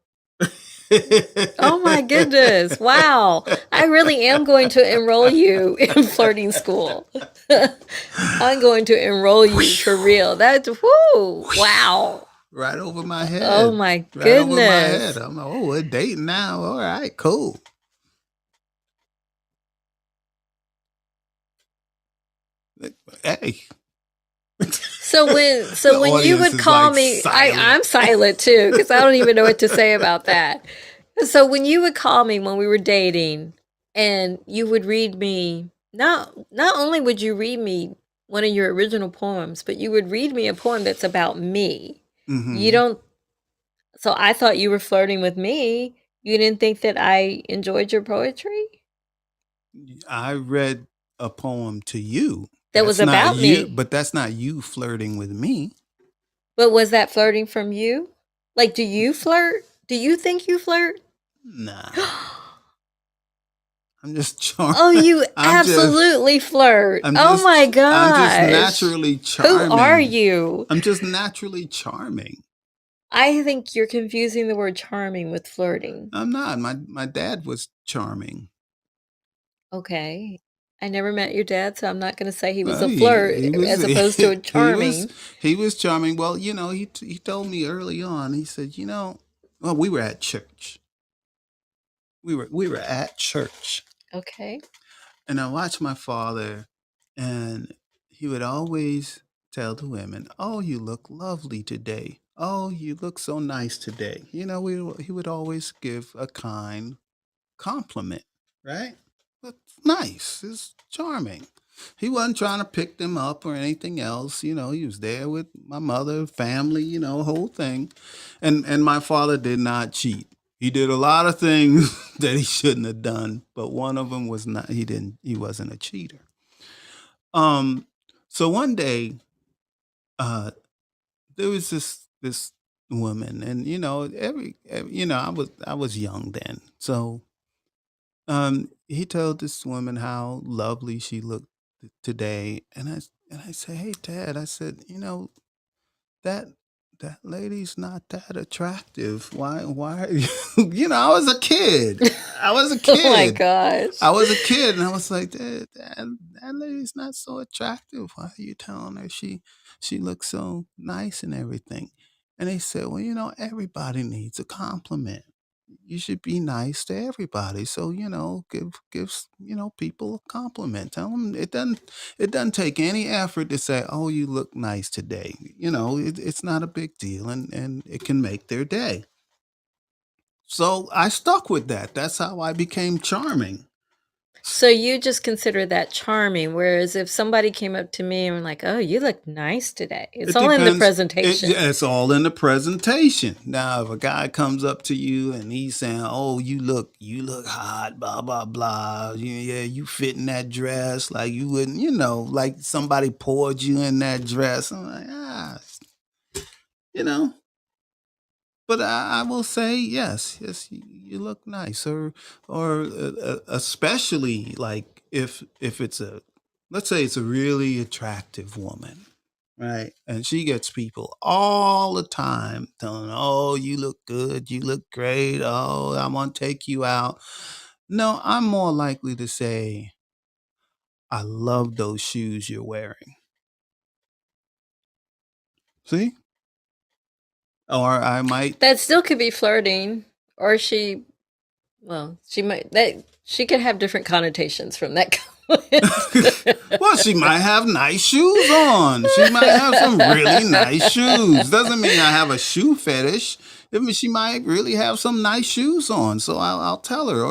Oh my goodness. Wow. I really am going to enroll you in flirting school. I'm going to enroll you for real. That's whoo. Wow. Right over my head. Oh my goodness. Right over my head. I'm like, oh, we're dating now. All right, cool. Hey. So when you would call me, I'm silent too, because I don't even know what to say about that. So when you would call me when we were dating, and you would read me, not only would you read me one of your original poems, but you would read me a poem that's about me. Mm-hmm. You don't. So I thought you were flirting with me. You didn't think that I enjoyed your poetry? I read a poem to you. That was about me. But that's not you flirting with me. But was that flirting from you? Like, do you flirt? Do you think you flirt? Nah. I'm just charming. Oh, you absolutely flirt. Oh my gosh. I'm just naturally charming. Who are you? I'm just naturally charming. I think you're confusing the word charming with flirting. I'm not. My dad was charming. Okay. I never met your dad, so I'm not going to say he was a flirt as opposed to a charming. He was charming. Well, he told me early on, he said, well, we were at church. We were at church. Okay. And I watched my father, and he would always tell the women, "Oh, you look lovely today. Oh, you look so nice today." He would always give a kind compliment, right? But nice, it's charming. He wasn't trying to pick them up or anything else. He was there with my mother, family, whole thing. And my father did not cheat. He did a lot of things that he shouldn't have done, but one of them was not. He wasn't a cheater. So one day, there was this woman, and I was young then, so he told this woman how lovely she looked today, and I said, "Hey, Dad," I said, that that lady's not that attractive. Why are you?" I was a kid. I was a kid. Oh my gosh. I was a kid, and I was like, that lady's not so attractive. Why are you telling her she looks so nice and everything? And they said, well, everybody needs a compliment. You should be nice to everybody. So, give people a compliment. Tell them it doesn't take any effort to say, "Oh, you look nice today." It's not a big deal, and it can make their day. So I stuck with that. That's how I became charming. So you just consider that charming, whereas if somebody came up to me and were like, "Oh, you look nice today," it's all in the presentation. It's all in the presentation. Now, if a guy comes up to you and he's saying, "Oh, you look hot," blah blah blah, yeah, you fit in that dress like you wouldn't, like somebody poured you in that dress. I'm like, But I will say yes, you look nice, or especially like if it's let's say it's a really attractive woman, right? And she gets people all the time telling, "Oh, you look good, you look great. Oh, I want to take you out." No, I'm more likely to say, "I love those shoes you're wearing." See? Or I might. That still could be flirting, or she might, that she could have different connotations from that Well, she might have nice shoes on. She might have some really nice shoes. Doesn't mean I have a shoe fetish. I mean, she might really have some nice shoes on. So I'll tell her.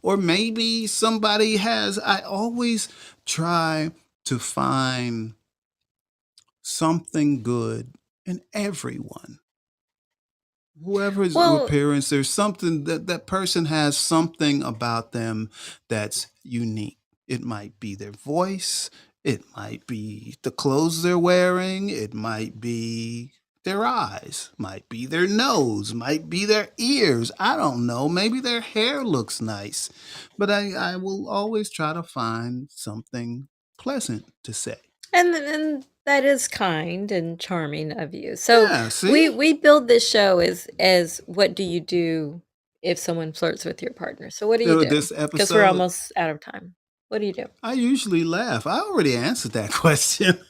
Or maybe somebody has. I always try to find something good in everyone. Whoever's Well, appearance, there's something that person has something about them that's unique. It might be their voice, it might be the clothes they're wearing, it might be their eyes, might be their nose, might be their ears. I don't know. Maybe their hair looks nice. But I will always try to find something pleasant to say. and that is kind and charming of you. So Yeah, we see? we build this show as what do you do if someone flirts with your partner? So what do you do? This Because we're episode, almost out of time. What do you do? I usually laugh. I already answered that question.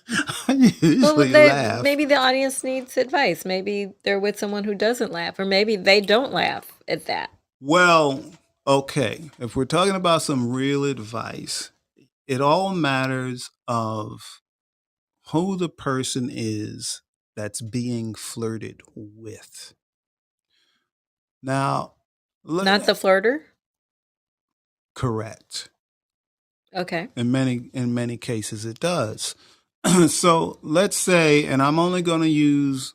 I Well, usually laugh. maybe the audience needs advice. Maybe they're with someone who doesn't laugh, or maybe they don't laugh at that. Well, okay. If we're talking about some real advice, it all matters of who the person is that's being flirted with. Now, Not the flirter? correct. Okay. In many cases, it does. So let's say, and I'm only going to use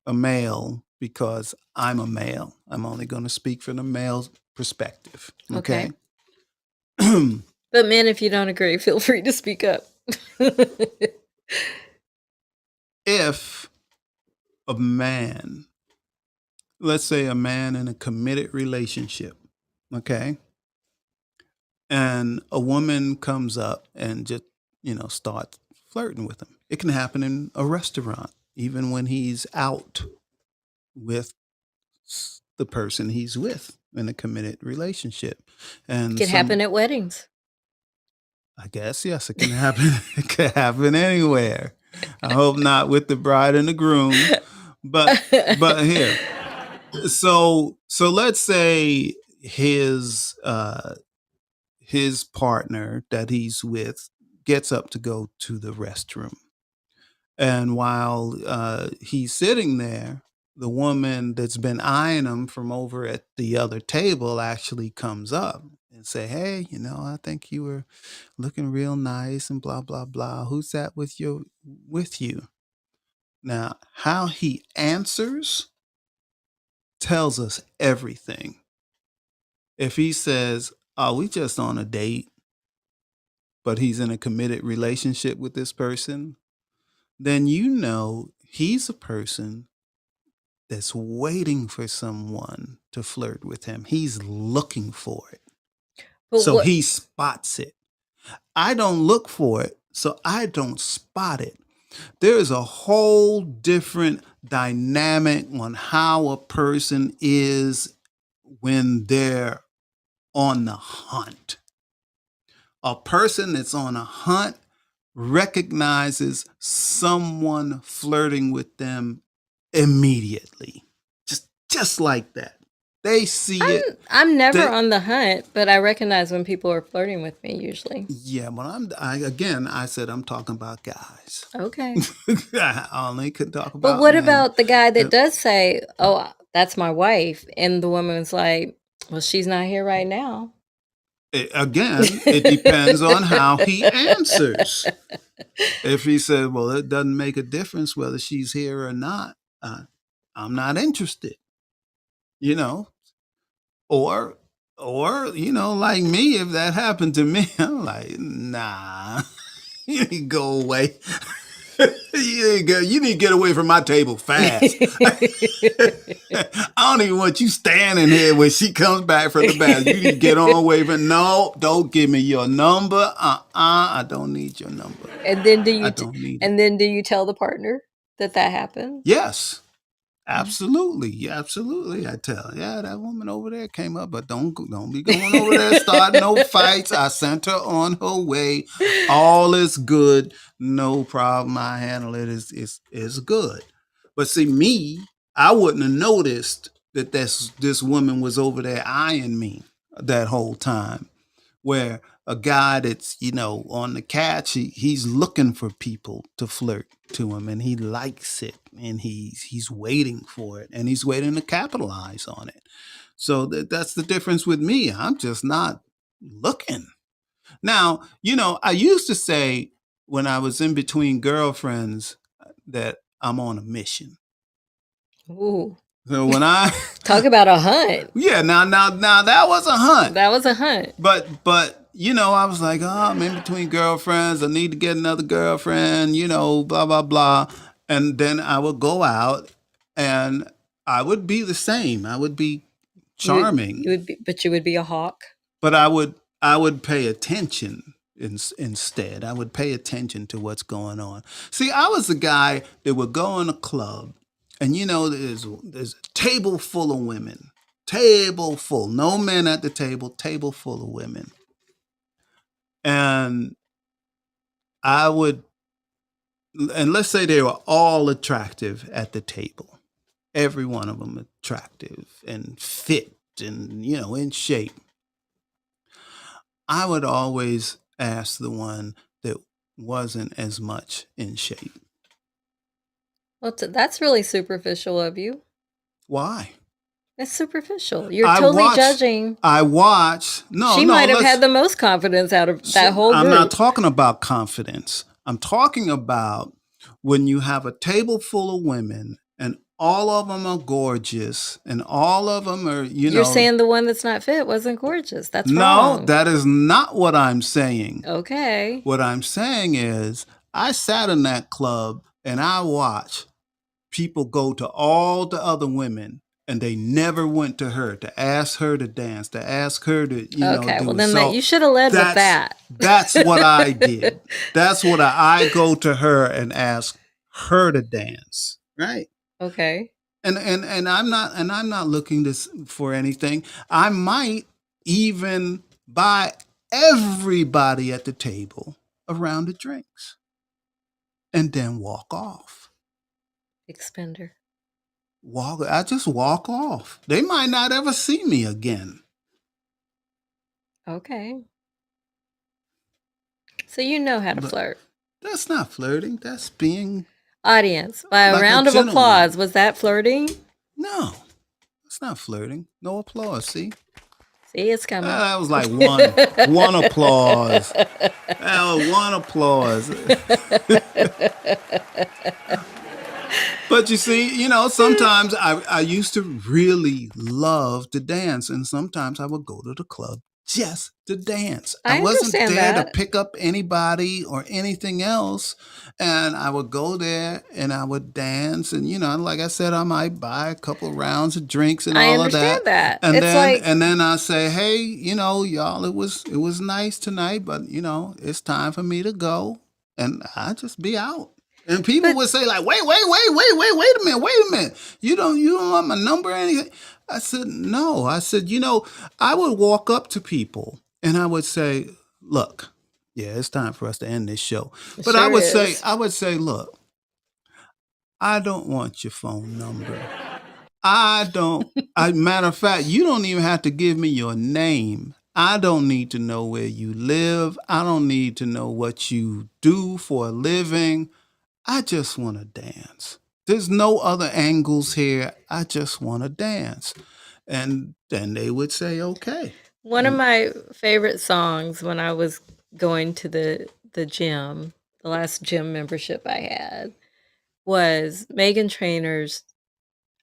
a male because I'm a male. I'm only going to speak from the male perspective. Okay. But men, if you don't agree, feel free to speak up. If a man, let's say a man in a committed relationship, okay, and a woman comes up and just, starts flirting with him. It can happen in a restaurant, even when he's out with the person he's with in a committed relationship. And Can happen at weddings. I guess, yes, it can happen. It can happen anywhere. I hope not with the bride and the groom, but here. So let's say his partner that he's with gets up to go to the restroom, and while he's sitting there, the woman that's been eyeing him from over at the other table actually comes up and say, "Hey, I think you were looking real nice and blah blah blah. Who's that with you?" Now, how he answers tells us everything. If he says, "Oh, we just on a date," but he's in a committed relationship with this person, then he's a person that's waiting for someone to flirt with him. He's looking for it. But So what he spots it. I don't look for it, so I don't spot it. There is a whole different dynamic on how a person is when they're on the hunt. A person that's on a hunt recognizes someone flirting with them immediately. Just like that. They see it. I'm never They- on the hunt, but I recognize when people are flirting with me usually. Yeah, but I said I'm talking about guys. Okay. I only could talk about But what men. about the guy that does say, "Oh, that's my wife," and the woman's like, "Well, she's not here right now." It depends on how he answers. If he said, "Well, it doesn't make a difference whether she's here or not. I'm not interested," you know, or like me, if that happened to me, I'm like, nah, you need to go away. You need to get away from my table fast. I don't even want you standing here when she comes back from the bathroom. You need to get on away from. No, don't give me your number. I don't need your number. And then do I you don't need it. and then do you tell the partner that happened? Yes, absolutely, absolutely. I tell, yeah, that woman over there came up, but don't be going over there starting no fights. I sent her on her way. All is good, no problem. I handle it. Is good. But see, me, I wouldn't have noticed that this woman was over there eyeing me that whole time. Where a guy that's, on the catch. He's looking for people to flirt to him, and he likes it, and he's waiting for it, and he's waiting to capitalize on it. So that's the difference with me. I'm just not looking. Now, I used to say when I was in between girlfriends that I'm on a mission. Ooh. So when I talk about a hunt. Yeah, now that was a hunt. That was a hunt. But I was like, oh, I'm in between girlfriends. I need to get another girlfriend, blah, blah, blah. And then I would go out and I would be the same. I would be charming. But you would be a hawk. But I would pay attention instead. I would pay attention to what's going on. See, I was the guy that would go in a club and there's a table full of women. Table full. No men at the table. Table full of women. And let's say they were all attractive at the table. Every one of them attractive and fit and, in shape. I would always ask the one that wasn't as much in shape. Well, that's really superficial of you. Why? That's superficial. You're totally judging. I watched. She might have had the most confidence out of that whole group. I'm not talking about confidence. I'm talking about when you have a table full of women and all of them are gorgeous and all of them are, You're saying the one that's not fit wasn't gorgeous. That's wrong. No, that is not what I'm saying. Okay. What I'm saying is I sat in that club and I watched people go to all the other women and they never went to her to ask her to dance, to ask her to, okay, do well it. then you should have led with that. That's what I did. That's what I go to her and ask her to dance, right? Okay. And I'm not looking for anything. I might even buy everybody at the table a round of drinks and then walk off. Expender. I just walk off. They might not ever see me again. Okay. So you know how to flirt. That's not flirting. That's being... Audience, by a round of applause, was that flirting? No, it's not flirting. No applause, see? See, it's coming. That was like one applause. That was one applause. But you see, sometimes I used to really love to dance, and sometimes I would go to the club just to dance. I wasn't there to pick up anybody or anything else. And I would go there and I would dance. And, like I said, I might buy a couple of rounds of drinks and all of that. I understand that. And then I say, hey, y'all, it was nice tonight, but, it's time for me to go. And I just be out. And people would say like, wait a minute. You don't want my number or anything? I said, no. I said, I would walk up to people and I would say, look, yeah, it's time for us to end this show. But sure I would say, look, I don't want your phone number. Matter of fact, you don't even have to give me your name. I don't need to know where you live. I don't need to know what you do for a living. I just want to dance. There's no other angles here. I just want to dance. And then they would say, okay. One of my favorite songs when I was going to the gym, the last gym membership I had, was Meghan Trainor's,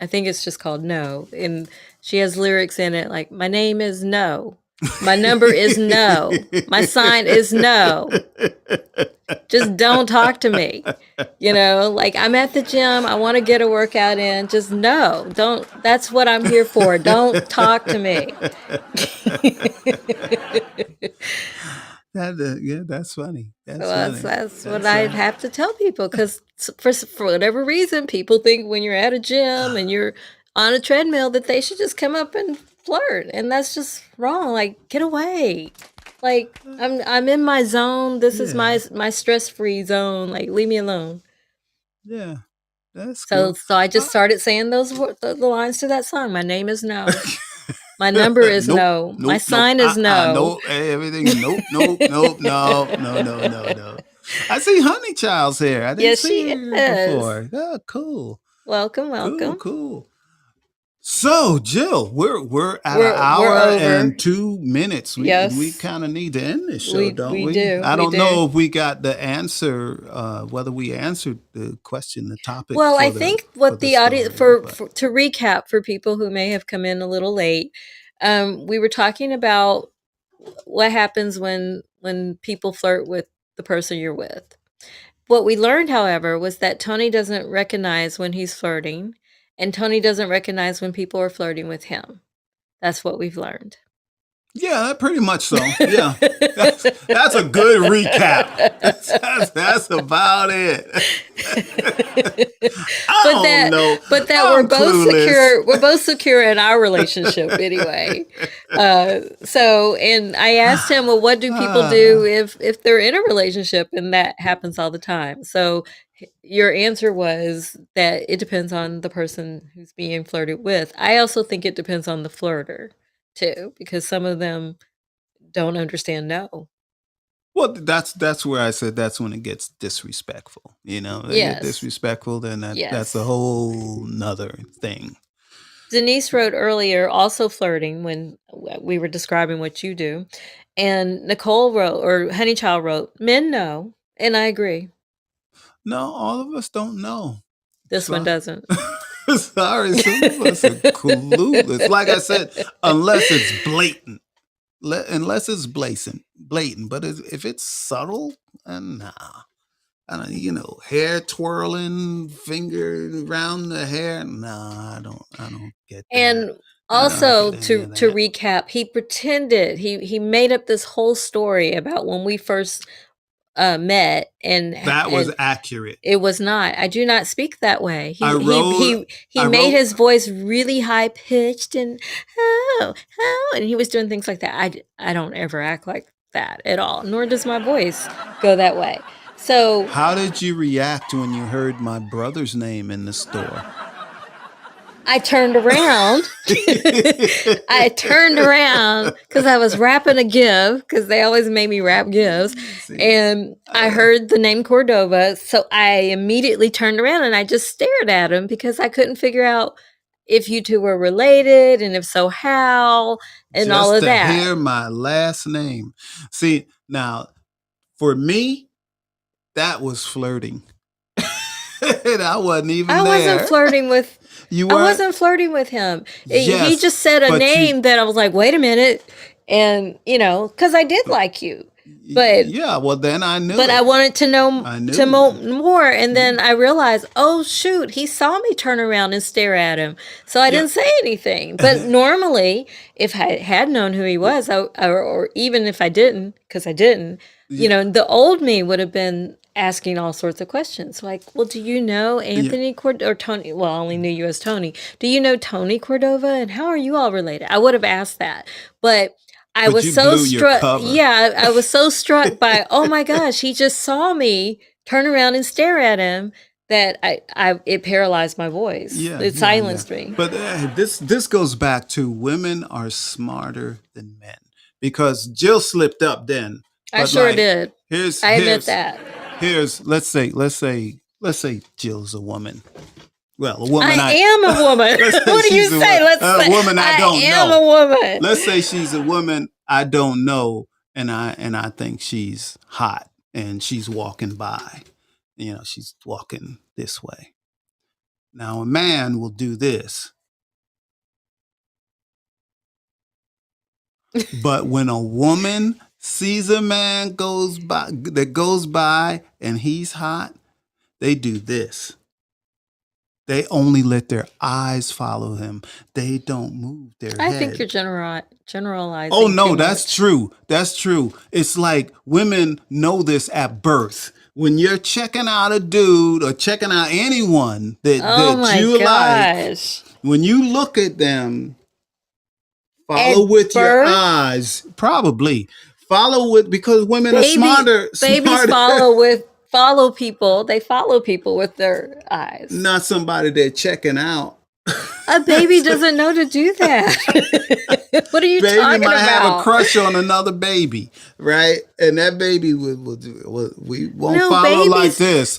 I think it's just called No. And she has lyrics in it like, my name is No. My number is no. My sign is no. Just don't talk to me. Like I'm at the gym. I want to get a workout in. Just no. Don't. That's what I'm here for. Don't talk to me. That's funny. That's what I'd have to tell people because for whatever reason, people think when you're at a gym and you're on a treadmill that they should just come up and flirt, and that's just wrong. Like, get away. Like, I'm in my zone. This is my stress-free zone. Like, leave me alone. Yeah, that's so. Cool. So I just started saying the lines to that song. My name is No. My number is Nope, no. My nope, nope. sign is no. No, everything. Nope, nope, nope, no, no, no, no, no. I see Honey Child's here. I didn't Yes, see she her is. before. Oh, cool, Welcome, cool, welcome. cool. So, Jill, we're at an We're hour over. and 2 minutes. We Yes. kind of need to end this show, don't We we? do. I We don't know do. if we got the answer, whether we answered the question, the topic. Well, for I the, think for what the the audience story, but to recap for people who may have come in a little late, we were talking about what happens when people flirt with the person you're with. What we learned, however, was that Tony doesn't recognize when he's flirting, and Tony doesn't recognize when people are flirting with him. That's what we've learned. yeah, pretty much so. Yeah, that's a good recap. That's about it. I don't know. But that I'm we're both clueless. secure. We're both secure in our relationship anyway. So, and I asked him, well, what do people do if they're in a relationship, and that happens all the time? So, your answer was that it depends on the person who's being flirted with. I also think it depends on the flirter too, because some of them don't understand no. Well, that's where I said that's when it gets disrespectful. They get Yes. disrespectful, then that's Yes. a whole nother thing. Denise wrote earlier, also flirting, when we were describing what you do. And Nicole wrote, or Honeychild wrote, men know. And I agree. No, all of us don't know. This one doesn't. Sorry, some of us are clueless. Like I said, unless it's blatant. Unless it's blatant. But if it's subtle, nah. I don't, hair twirling, finger around the hair. Nah, I don't get that. And also, to recap, he pretended, he made up this whole story about when we first met, and that was accurate. It was not. I do not speak that way. He I made his voice really high pitched and and he was doing things like that. I don't ever act like that at all, nor does my voice go that way. So, how did you react when you heard my brother's name in the store? I turned around. I turned around because I was wrapping a gift, because they always made me wrap gifts. And I heard the name Cordova. So I immediately turned around and I just stared at him, because I couldn't figure out if you two were related, and if so, how, and just all of that. Just to hear my last name. See, now, for me, that was flirting. And I wasn't even there. I wasn't flirting with... I wasn't flirting with him. Yes, he just said a name that I was like, wait a minute. And, because I did like you. But yeah, well, then I knew. But I wanted to know more. And then I realized, oh, shoot, he saw me turn around and stare at him. So I didn't say anything. But normally, if I had known who he was, or even if I didn't, because I didn't, the old me would have been asking all sorts of questions, like, well, do you know Anthony Cordova, or Tony? Well, I only knew you as Tony. Do you know Tony Cordova, and how are you all related? I would have asked that, but I was so struck. Yeah, I was so struck by, oh my gosh, he just saw me turn around and stare at him, that it paralyzed my voice. It silenced me. But this goes back to women are smarter than men, because Jill slipped up then. I sure did. I admit that. Let's say Jill's a woman. Well, a woman. I am a woman. What do you say? A woman I don't know. I am a woman. Let's say she's a woman I don't know, and I think she's hot, and she's walking by. She's walking this way. Now, a man will do this. But when a woman sees a man goes by and he's hot, they do this. They only let their eyes follow him. They don't move their head. I think you're generalizing. Oh, no, that's true. That's true. It's like women know this at birth. When you're checking out a dude or checking out anyone that you like, when you look at them, follow with your eyes. Probably. Follow with, because women are smarter. Babies follow people. They follow people with their eyes. Not somebody they're checking out. A baby doesn't know to do that. What are you Baby talking might have a about? crush on another baby, right? And that baby we won't No, follow like babies. this.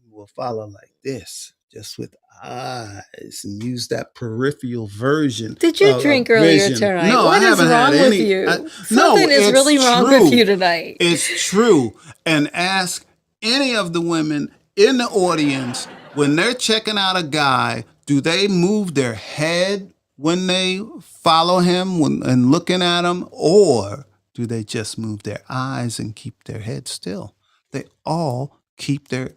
We'll follow like this, just with eyes, and use that peripheral version Did you drink earlier vision. tonight? No, I What is haven't had wrong with any. you? No, Something is it's really wrong with true. you tonight. It's true. And ask any of the women in the audience when they're checking out a guy, do they move their head when they follow him and looking at him, or do they just move their eyes and keep their head still? They all keep their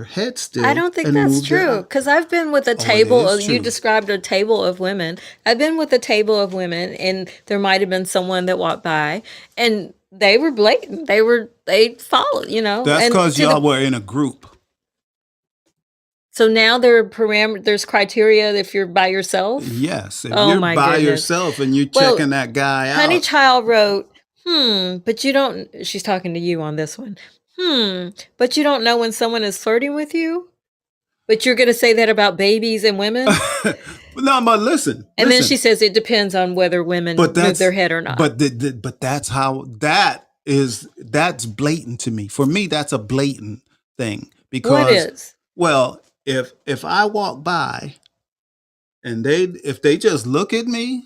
head still. I don't think and that's move their true eye- because I've been with a Oh, it table. is You true. described a table of women. I've been with a table of women, and there might have been someone that walked by, and they were blatant. They followed, That's and because to y'all the were in a group. so now there's criteria if you're by yourself. Yes, if Oh you're my by goodness. yourself and you're Well, checking that guy Honey out, Child wrote, but you don't, she's talking to you on this one. But you don't know when someone is flirting with you? But you're going to say that about babies and women? no, but listen, And then listen. she says it depends on whether women But move their head or not. but that's how that's blatant to me. For me, that's a blatant thing because What is? well, if I walk by and if they just look at me,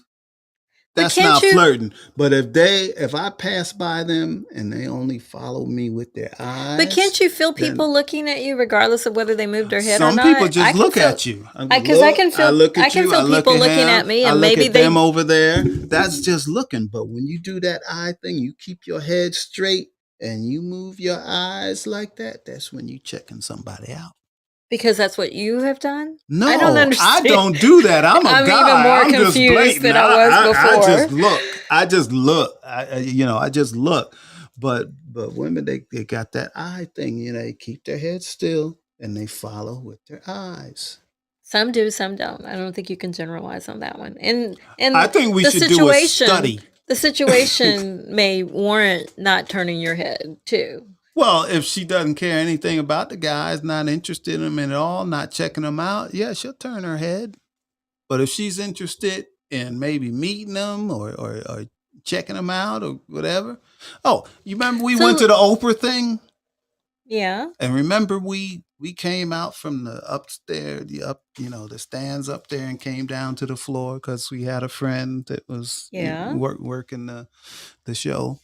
But that's can't not you? flirting. But if I pass by them and they only follow me with their eyes, But can't you feel then people looking at you regardless of whether they moved their head or some not? people I just can look feel, at you. because I can feel, look I at can you. feel I look people at looking him. at me, I and look maybe at they. them over there. That's just looking. But when you do that eye thing, you keep your head straight and you move your eyes like that. That's when you checking somebody out. Because that's what you have done? No, I don't understand. I don't do that. I'm a I'm guy. even more I'm just confused blatant. than I was I just before. look. I just look. I just look. But women, they got that eye thing. They keep their head still and they follow with their eyes. Some do, some don't. I don't think you can generalize on that one. And I think we the should do a situation, study. the situation may warrant not turning your head too. Well, if she doesn't care anything about the guys, not interested in them at all, not checking them out, yeah, she'll turn her head. But if she's interested in maybe meeting them or checking them out or whatever. Oh, you remember we went to the Oprah thing? Yeah. And remember we came out from the upstairs, the stands up there and came down to the floor because we had a friend that was working the show.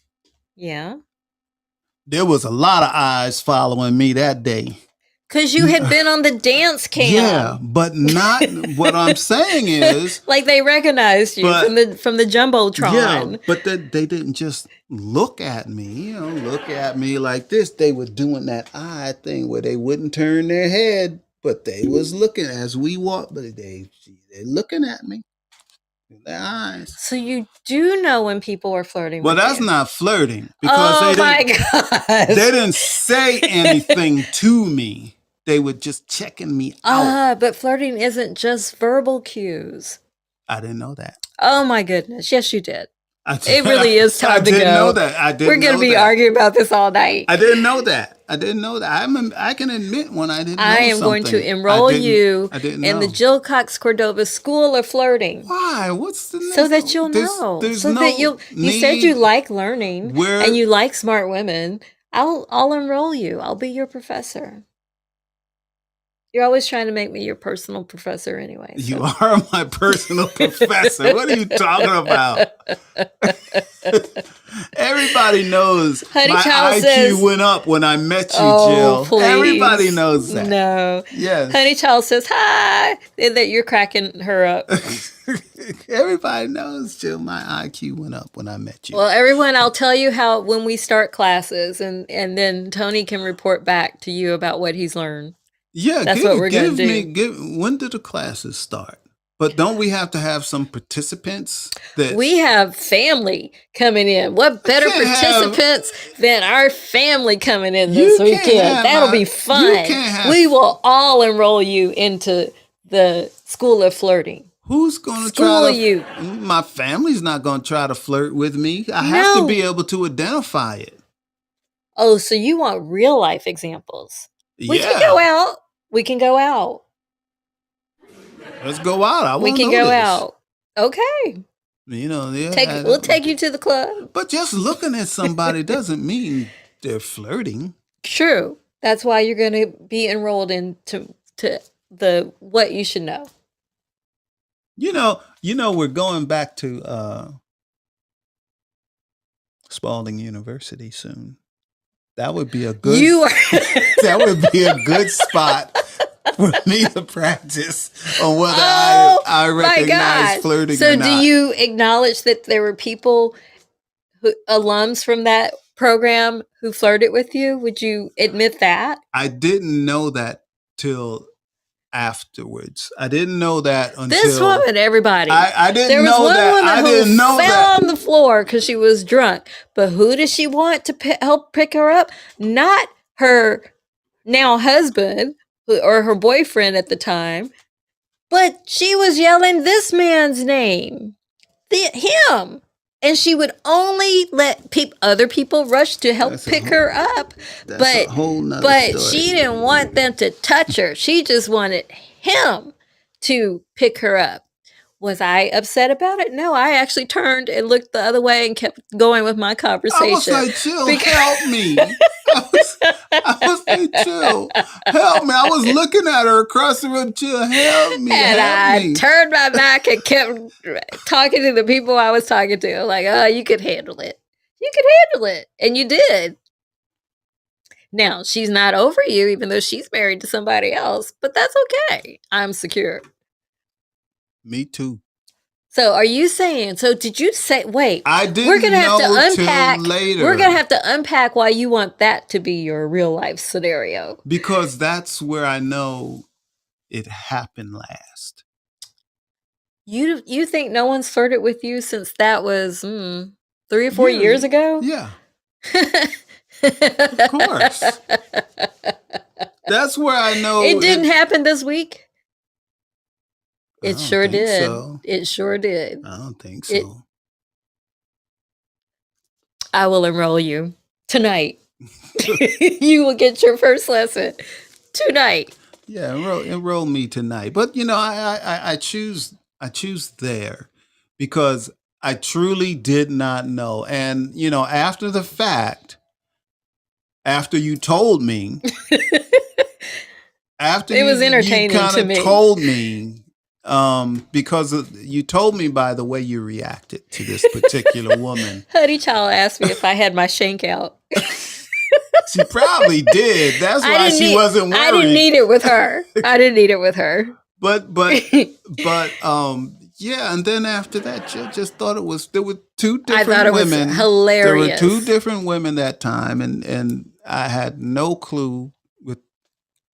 Yeah. There was a lot of eyes following me that day. Because you had been on the dance cam. Yeah, but not what I'm saying is like they recognized you from the Jumbotron. Yeah, but they didn't just look at me, look at me like this. They were doing that eye thing where they wouldn't turn their head, but they was looking as we walked, but they're looking at me. Their eyes. So you do know when people are flirting with you. Well, that's not flirting because they didn't say anything to me. They were just checking me out. But flirting isn't just verbal cues. I didn't know that. Oh my goodness. Yes, you did. It really is time to go. I didn't know that. We're going to be arguing about this all night. I didn't know that. I can admit when I didn't know I am going to enroll you in the Jill Cox Cordova School of Flirting. Why? What's the next? So that you'll know. You said you like learning and you like smart women. I'll enroll you. I'll be your professor. You're always trying to make me your personal professor anyway. So. You are my personal professor. What are you talking about? Everybody knows my IQ went up when I met you, Jill. Please. Everybody knows that. No. Yes. Honey Child says, hi, and that you're cracking her up. Everybody knows, Jill, my IQ went up when I met you. Well, everyone, I'll tell you how when we start classes, and then Tony can report back to you about what he's learned. Yeah, that's what we're going to do. When do the classes start? But don't we have to have some participants? We have family coming in. What better participants than our family coming in this weekend? That'll be fun. We will all enroll you into the School of Flirting. Who's going to try you? My family's not going to try to flirt with me. I have to be able to identify it. Oh, so you want real life examples? We can go out. We can go out. Let's go out. I We won't can know go this. out. Okay. You know, yeah, We'll take you to the club. But just looking at somebody doesn't mean they're flirting. True. That's why you're going to be enrolled into the what you should know. You know, we're going back to Spalding University soon. That would be a good. That would be a good spot for me to practice on whether I recognize flirting so or not. do you acknowledge that there were people alums from that program who flirted with you? Would you admit that? I didn't know that till afterwards. I didn't know that until this woman. Everybody, I didn't there was know one that. woman I who didn't know fell that. on the floor because she was drunk. But who does she want to help pick her up? Not her now husband or her boyfriend at the time, but she was yelling this man's name, him. And she would only let other people rush to help pick her up. That's a whole nother but story. she didn't want them to touch her. She just wanted him to pick her up. Was I upset about it? No, I actually turned and looked the other way and kept going with my conversation. I was like, chill, help me. I was like, chill, help me. I was looking at her across the room, chill, help me. And help me. Turned my back and kept talking to the people I was talking to. Like, oh, you could handle it. You could handle it. And you did. Now, she's not over you, even though she's married to somebody else, but that's okay. I'm secure. Me too. So are you saying, did you say, wait, I didn't we're going to have to know unpack, till later. we're going to have to unpack why you want that to be your real life scenario. Because that's where I know it happened last. You think no one's flirted with you since that was 3 or 4 years ago? Yeah. Of course. That's where I know it didn't happen this week. It sure did. So. It sure did. I don't think so. I will enroll you tonight. You will get your first lesson tonight. Yeah, enroll me tonight. But you know, I choose there because I truly did not know. And you know, after the fact, after you told me, after it was entertaining you to me. Told me. Because you told me by the way you reacted to this particular woman. Honey Child asked me if I had my shank out. She probably did. That's why she wasn't worried. I didn't need it with her. But yeah. And then after that, you just thought there were two different women. Was hilarious. There were two different women that time, and I had no clue with.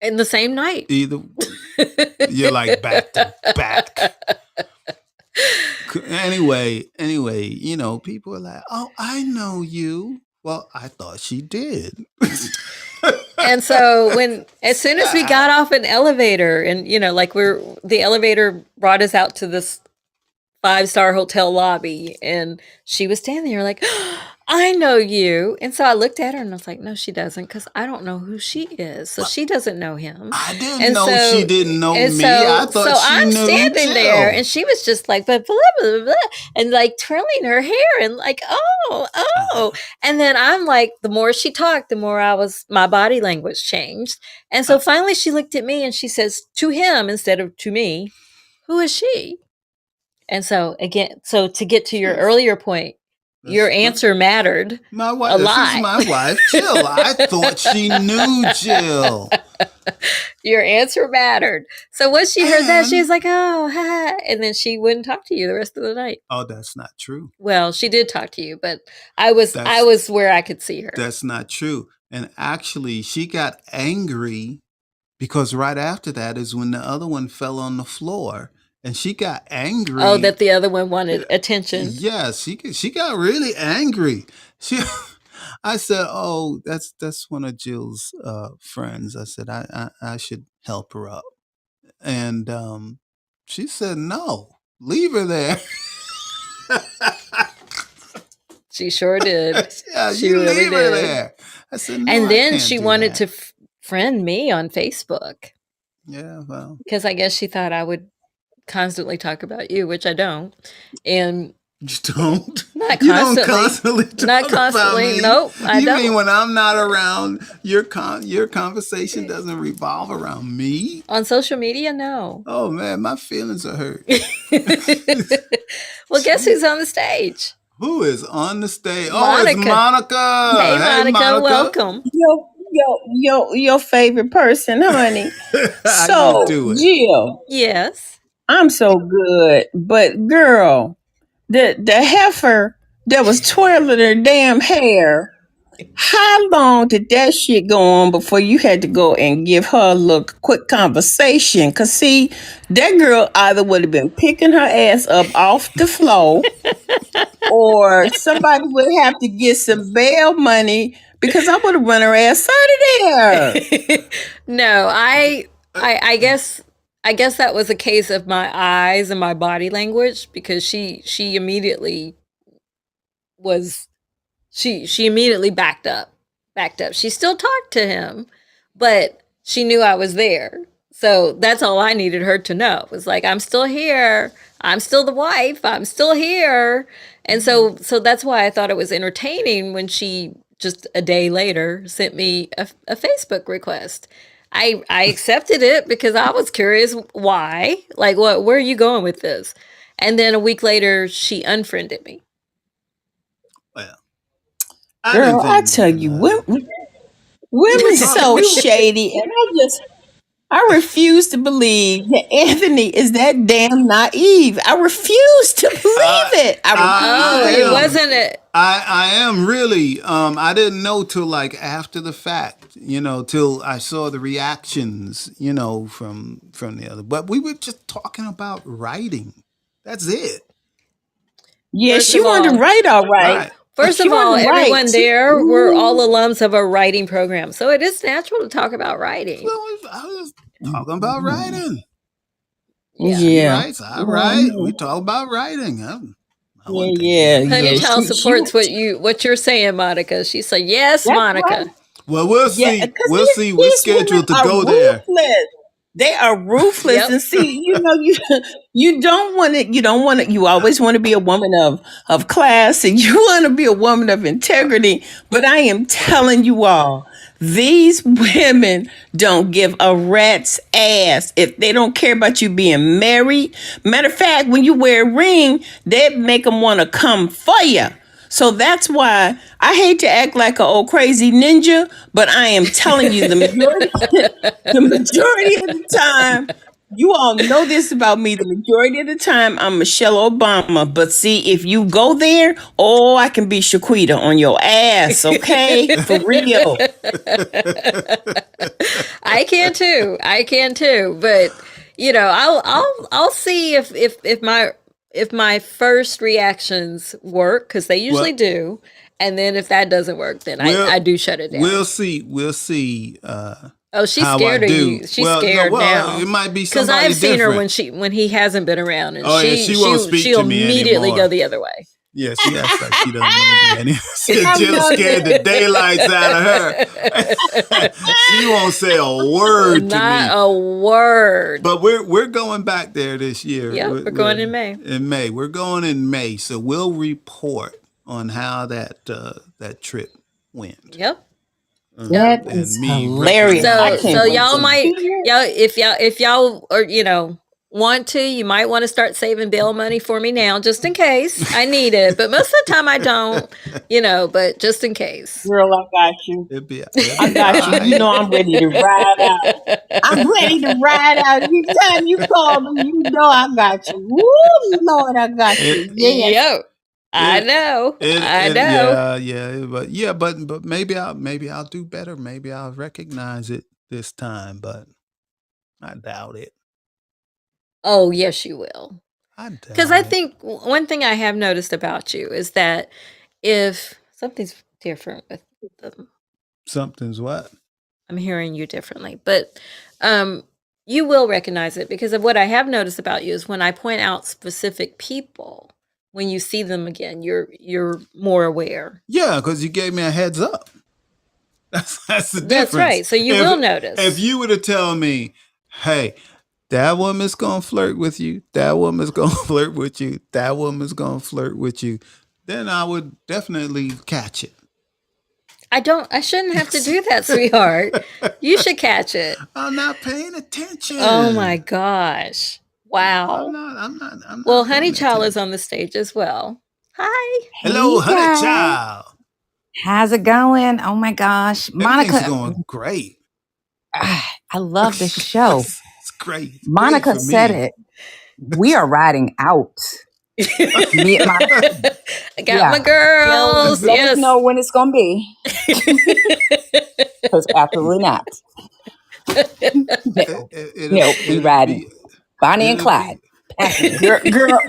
In the same night. Either. You're like back to back. Anyway, you know, people are like, "Oh, I know you." Well, I thought she did. And so as soon as we got off an elevator, and you know, like the elevator brought us out to this 5-star hotel lobby, and she was standing there like, oh, I know you. And so I looked at her and I was like, no, she doesn't, because I don't know who she is. So she doesn't know him. I didn't know she didn't know me. I thought she I'm knew standing Jill. there, and she was just like, blah, blah, blah, blah, and like twirling her hair and like, oh. And then I'm like, the more she talked, the more my body language changed. And so finally she looked at me and she says to him instead of to me, who is she? And so again, to get to your earlier point, your answer mattered. My wife, a lot. This is my wife, Jill. I thought she knew Jill. Your answer mattered. So once she heard that, she was like, oh, ha. And then she wouldn't talk to you the rest of the night. Oh, that's not true. Well, she did talk to you, but I was where I could see her. That's not true. And actually, she got angry because right after that is when the other one fell on the floor. And she got angry. Oh, that the other one wanted attention. Yeah, she got really angry. I said, "Oh, that's one of Jill's friends." I said, "I should help her up," and she said, "No, leave her there." She sure did. Yeah, she you really leave her did. there. I said, no, and then I can't she do wanted that. to friend me on Facebook. Yeah, well, because I guess she thought I would constantly talk about you, which I don't. And You don't? not You don't constantly. constantly Not talk about constantly. me? Nope, I You mean don't. when I'm not around, your conversation doesn't revolve around me? On social media, no. Oh man, my feelings are hurt. Well, guess who's on the stage? Who is on the stage? Oh, it's Monica. Monica. Hey, Monica, Monica. welcome. Your favorite person, honey. How you So, doing? Jill, Yes. I'm so good, but girl, the heifer that was twirling her damn hair. How long did that shit go on before you had to go and give her a little quick conversation? Cause see, that girl either would have been picking her ass up off the floor, or somebody would have to get some bail money because I would have run her ass out of there. No, I guess that was a case of my eyes and my body language, because she immediately was she immediately backed up. She still talked to him, but she knew I was there. So that's all I needed her to know. It was like, I'm still here. I'm still the wife. I'm still here. And so that's why I thought it was entertaining when she just a day later sent me a Facebook request. I accepted it because I was curious why. Like, where are you going with this? And then a week later she unfriended me. Well, Girl, I tell you, women's so shady, and I refuse to believe that Anthony is that damn naive. I refuse to believe it. Oh, it wasn't it. I am really. I didn't know till like after the fact, till I saw the reactions, from the other. But we were just talking about writing. That's it. Yeah, First she of wanted to all- write all right. Right. First She of all, wanted to write. everyone there were all alums of a writing program, so it is natural to talk about writing. Well, I was talking about writing. Yeah. She writes, I write. We talk about writing. I wasn't thinking Yeah. about Honey Yeah. Child She- supports what you're saying, Monica. She said, "Yes, That's Monica." right. Well, we'll see. Yeah, 'cause We'll see. We're these scheduled to women go are there. ruthless. They are ruthless. Yep. And see, you don't want to, you always want to be a woman of class, and you want to be a woman of integrity. But I am telling you all, these women don't give a rat's ass if they don't care about you being married. Matter of fact, when you wear a ring, they make them want to come for you. So that's why I hate to act like an old crazy ninja, but I am telling you, the majority of the time, you all know this about me. The majority of the time, I'm Michelle Obama. But see, if you go there, oh, I can be Shaquita on your ass, okay? For real. I can too. But I'll see if my first reactions work, because they usually do, and then if that doesn't work, then I do shut it down. We'll see. We'll see. Oh, she's how scared I of do. you. She's scared now. It might be because somebody I've seen different. her when he hasn't been around, and she won't speak she'll to me immediately anymore. go the other way. Yeah, she acts like she doesn't know me anymore. Jill scared the daylights out of her. She won't say a word to me. Not a word. But we're going back there this year. Yeah, we're going in May. In May, we're going in May, so we'll report on how that trip went. Yep. That is hilarious. So y'all might if y'all or want to, you might want to start saving bail money for me now, just in case. I need it, but most of the time I don't. But just in case. Girl, I got you. I got you. I'm ready to ride out. I'm ready to ride out. Anytime you call me, I got you. Woo, Lord, I got you. Yep. I know. But maybe I'll do better. Maybe I'll recognize it this time, but I doubt it. Oh, yes, you will. Because I think one thing I have noticed about you is that if something's different with them. Something's what? I'm hearing you differently, but you will recognize it, because of what I have noticed about you is when I point out specific people, when you see them again, you're more aware. Yeah, because you gave me a heads up. That's the difference. That's right. So you will notice. If you were to tell me, hey, That woman's gonna flirt with you. That woman's gonna flirt with you. That woman's gonna flirt with you. Then I would definitely catch it. I shouldn't have to do that, sweetheart. You should catch it. I'm not paying attention. Oh my gosh. Wow. I'm Well, not Honey paying Child is attention. on the stage as well. Hi. Hello, Hey honey guys, child. how's it going? Oh my gosh, Everything's Monica, going great. I love this show. It's great. It's great Monica for said me. it. We are riding out. Me and my I got yeah. my girls. Let us Yes. know when it's gonna be, because absolutely not. No, It, no, we it'll riding. be Bonnie and it'll Clyde, be passenger. Girl,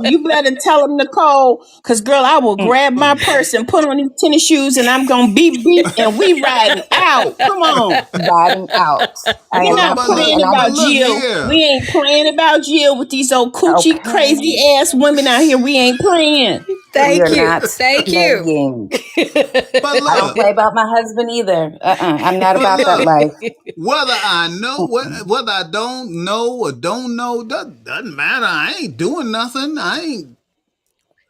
you better tell him, Nicole, because girl, I will Mm, grab my purse and put on these tennis shoes and I'm gonna beep beep and we riding out. Come on. riding out. I We're am not but look, playing absolutely, and I but about look Jill. here. We ain't playing about Jill with these old coochie okay. crazy ass women out here. We ain't playing. We Thank are you. not Thank you. playing. But I don't look, play about my husband either. I'm not but about that look. life. Whether I know, Mm-mm. whether I don't know or don't know, doesn't matter. I ain't doing nothing.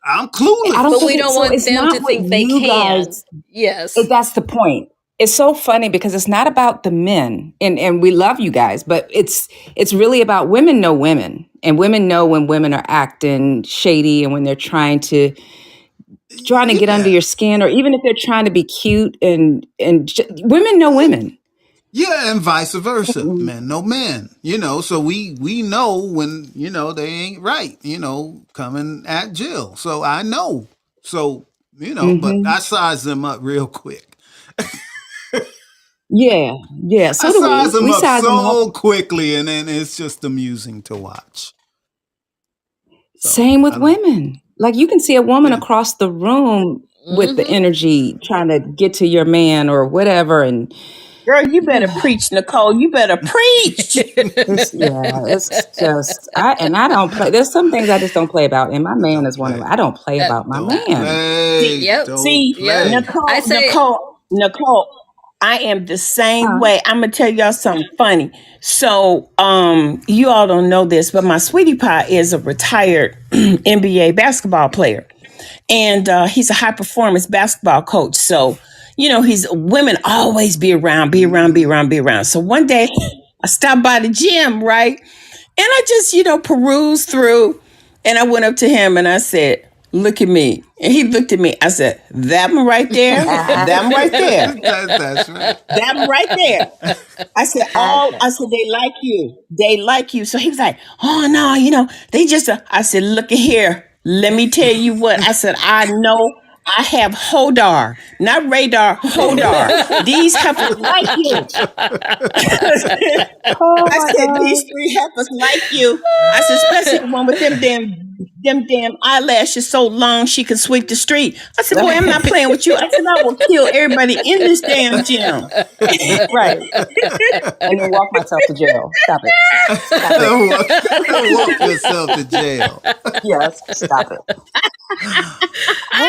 I'm I don't But clueless. we think it. don't So want it's them not to what think they you can. guys. Yes. That's the point. It's so funny because it's not about the men, and we love you guys, but it's really about women know women, and women know when women are acting shady and when they're trying to get under Yeah. your skin, or even if they're trying to be cute, women know women. Yeah, and vice versa. Mm-mm. Men know men. So we know when, they ain't right, coming at Jill. So I know. So, but Mm-hmm. I size them up real quick. Yeah, yeah. I So do size we. them We up size them up. so quickly, and then it's just amusing to watch. So Same I with don't. women. Like you can see a woman Yeah. across the room with the Mm-hmm. energy trying to get to your man or whatever, and Girl, you better yeah, preach, Nicole. You better preach. it's just I don't play. There's some things I just don't play about, and my man Don't is one of them. play. I don't play Uh, about my Don't man. See, play. yep. Don't see, Yep. play. I Nicole, say, Nicole, Nicole. I am the same Huh? way. I'm gonna tell y'all something funny. So, you all don't know this, but my sweetie pie is a retired NBA basketball player, and he's a high performance basketball coach. So, he's women always be around, be around, be around, be around. So one day, I stopped by the gym, right, and I just perused through, and I went up to him and I said, "Look at me," and he looked at me. I said, "That one right there, that one right there." That's right. That right there. I said, they like you. They like you. So he was like, oh no, they just, I said, look at here. Let me tell you what. I said, I know I have Hodar, not radar, Hodar. These heifers like you. Oh I my said, these god! three heifers like you. I said, especially the one with them damn eyelashes so long she can sweep the street. I said, boy, I'm not playing with you. I said, I will kill everybody in this damn gym. Right, and then walk myself to jail. Stop it! Stop it! Walk yourself to jail. Yes, stop it.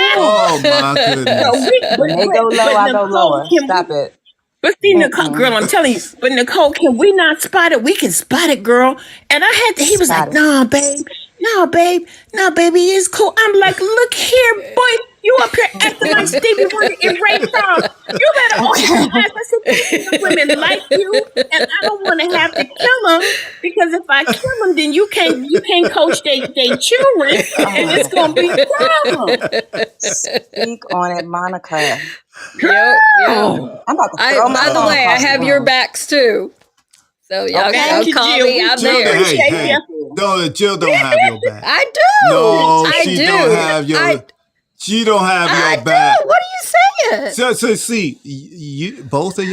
Oh my So goodness. we, When they go low, but I go Nicole, lower. can Stop we? it. But see, Nicole, girl, Mm-mm. I'm telling you. But Nicole, can we not spot it? We can spot it, girl. And I had to. He was Spot like, it. "No, babe, no, babe, no, baby, it's cool." I'm like, "Look here, boy, you up here acting like Stevie Wonder and Ray Charles. You better open your eyes." I said, "These women like you, and I don't want to have to kill them because if I kill them, then you can't coach they children, and it's gonna be a problem." Speak on it, Monica. yep. Yep. Oh, I'm about to throw my By the phone way, I across the have your room. backs too. So y'all, Okay. thank y'all you, call Jill. me. We I'm Jill, there. hey, appreciate hey, you. Jill don't have your back. I do. No, I she do. don't have I she don't have I your back. do. What are you saying? So see, you both of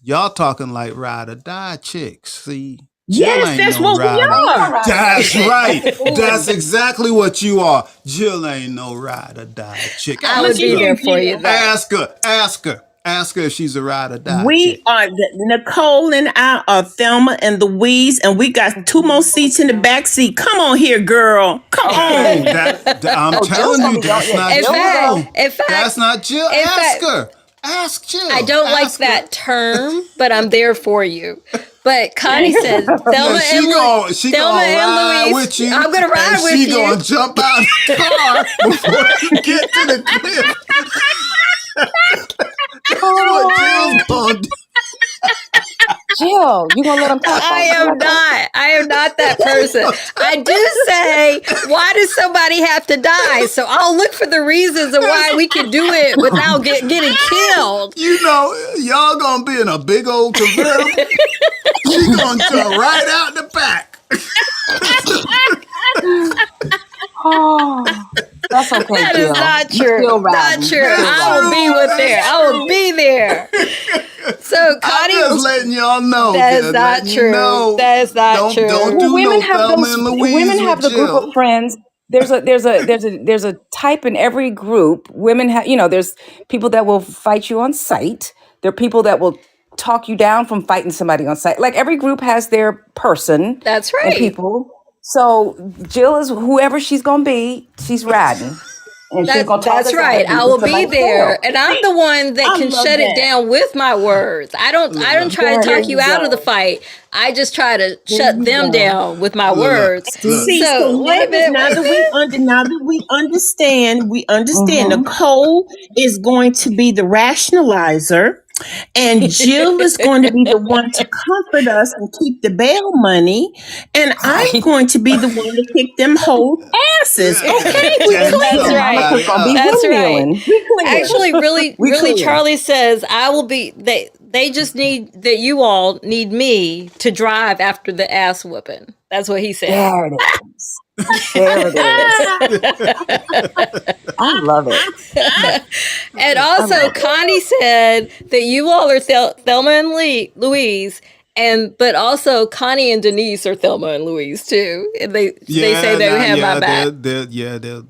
y'all talking like ride or die chicks. See, Jill Yes, ain't that's no what we ride or. You are are. right about That's that. right. That's Ooh, exactly what you are. Jill ain't no ride or die chick. I Look would at Ask be her. here, there for you Jill. though. Ask her if she's a ride or die We chick. are Nicole and I are Thelma and Louise, and we got two more seats in the back seat. Come on here, girl. Come Okay, on. I'm Oh, Jill's telling gonna you, be going. that's Yeah, not In Jill will fact, go. Jill. in That's fact, not Jill. in Ask fact, her. Ask I Jill. don't like Ask her. that term, but I'm there for you. But Connie says Thelma she and gonna, she Thelma gonna and ride Louise. with you. I'm gonna ride and with she you. gonna jump out the car before you get to the cliff. That's what Jill's gonna do. Jill, you gonna let them talk I about you am like that? not. I am not that person. I do say, why does somebody have to die? So I'll look for the reasons of why we can do it without getting killed. You know, y'all gonna be in a big old convertible. She gonna jump right out the back. Oh, that's okay, That Jill. is not You true. still Not riding. true. You still I will riding. be with there. I will be there. So I'm Connie just was. letting y'all know. That is just not letting you true. know. That is not true. Don't Well, do women no have Thelma those. and Louise Women with have the group Jill. of friends. There's a type in every group. Women have, there's people that will fight you on sight. There are people that will talk you down from fighting somebody on sight. Like every group has their person That's and right. people. So Jill is whoever she's gonna be. She's riding, and she's gonna talk That's us right. out I of will be somebody's there, tail. and I'm the one that I can love shut it that. down with my words. I don't try to There talk you you out of the go. fight. I just try to There shut you them go. down with my Look, words. look. See, so So wait a minute. now that we understand, Mm-hmm. Nicole is going to be the rationalizer, and Jill is going to be the one to comfort us and keep the bail money, and I'm Right. going to be the one to kick them whole asses. Okay, we Jack That's clear. right. Mama just gonna be That's right. windmilling. We clear. Actually, really, We really, clear. Charlie says I will be. They just need that. You all need me to drive after the ass whooping. That's what he said. There it is. There it is. I love it. And I also, love it. Connie said that you all are Thelma and Louise, but also Connie and Denise are Thelma and Louise too. And they say they have my back.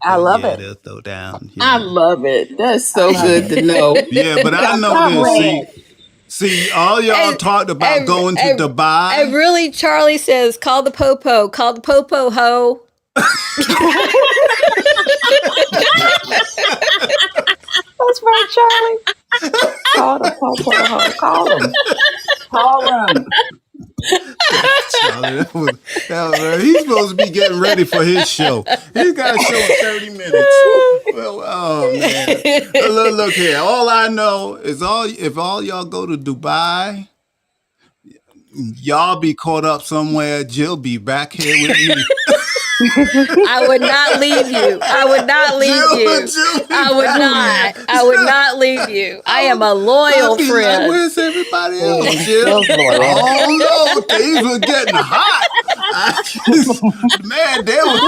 I love it. They'll throw down. I Yeah, love it. That's so love good it. to know. yeah, but I know Y'all this. comrades. See, all y'all talked about going to And Dubai. really, Charlie says, call the popo ho. That's right, Charlie. Call the popo. Call him. Call him. Charlie, he's supposed to be getting ready for his show. He's got a show in 30 minutes. Well, oh man. Look here. All I know is if all y'all go to Dubai, y'all be caught up somewhere. Jill be back here with me. I would not leave you. I would not leave you. I would not leave you. I am a loyal I'd be like, friend. where's everybody else, Jill? Jill's loyal. Oh no, things were getting hot. Man, there were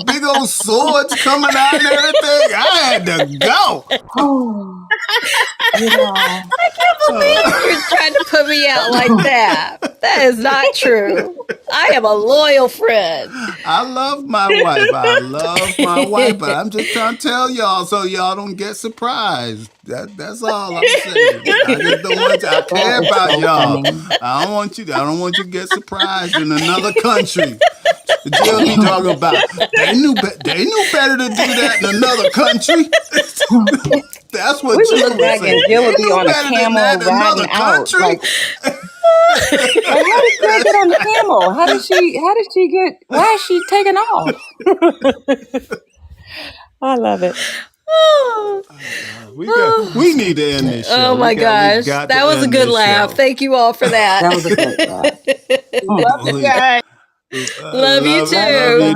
big old swords coming out and everything. I had to go. Oh, yeah. You're trying to put me out like that. That is not true. I am a loyal friend. I love my wife, but I'm just trying to tell y'all so y'all don't get surprised. That's all I'm saying. I just don't want you. I care about so y'all. funny. I don't want you to get surprised in another country. Jill be talking about they knew better to do that in another country. That's what We would Jill look was back saying. and Jill would They be knew on a better than camel that in another riding out. country. Like how did Jill get on the camel? How did she get? Why is she taking off? I love it. Oh, We need to end this show. oh my gosh. got That to was a end good this laugh. show. Thank you all for that. That was a good laugh. Love you guys. Love you too.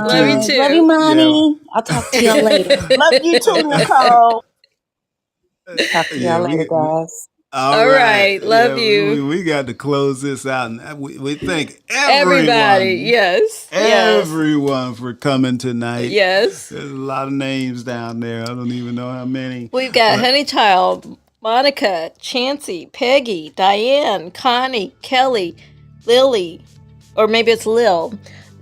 Love you too. Love you, mommy. I'll talk to y'all later. Love you too, Nicole. Talk to y'all later, guys. All right. Love you. We got to close this out, and we thank Everybody. Yes. everyone for coming tonight. Yes. There's a lot of names down there. I don't even know how many. We've got Honeychild, Monica, Chancey, Peggy, Diane, Connie, Kelly, Lily, or maybe it's Lil,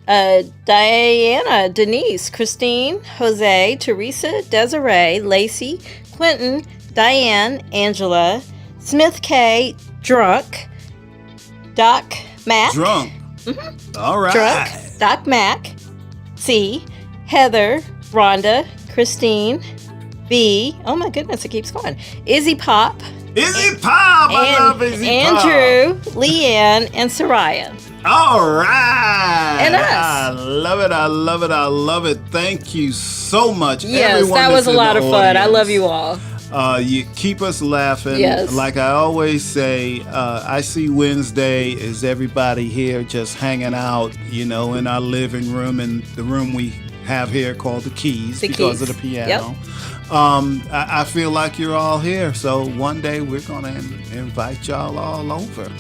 Diana, Denise, Christine, Jose, Teresa, Desiree, Lacey, Quentin, Diane, Angela, Smith K, Drunk, Doc Mac, Drunk. All right. Drunk, Doc Mac, C, Heather, Rhonda, Christine, B, oh my goodness, it keeps going, Izzy Pop, Izzy Pop. I love Izzy Pop. Andrew, Leanne, and Soraya. All right. And us. I love it. I love it. I love it. Thank you so much. Yes, everyone that was that's a in lot the of fun. I audience. love you all. You keep us laughing. Yes. Like I always say, I see Wednesday is everybody here just hanging out, in our living room and the room we have here called the Keys because of the piano. I feel like you're all here. So one day we're going to invite y'all all over.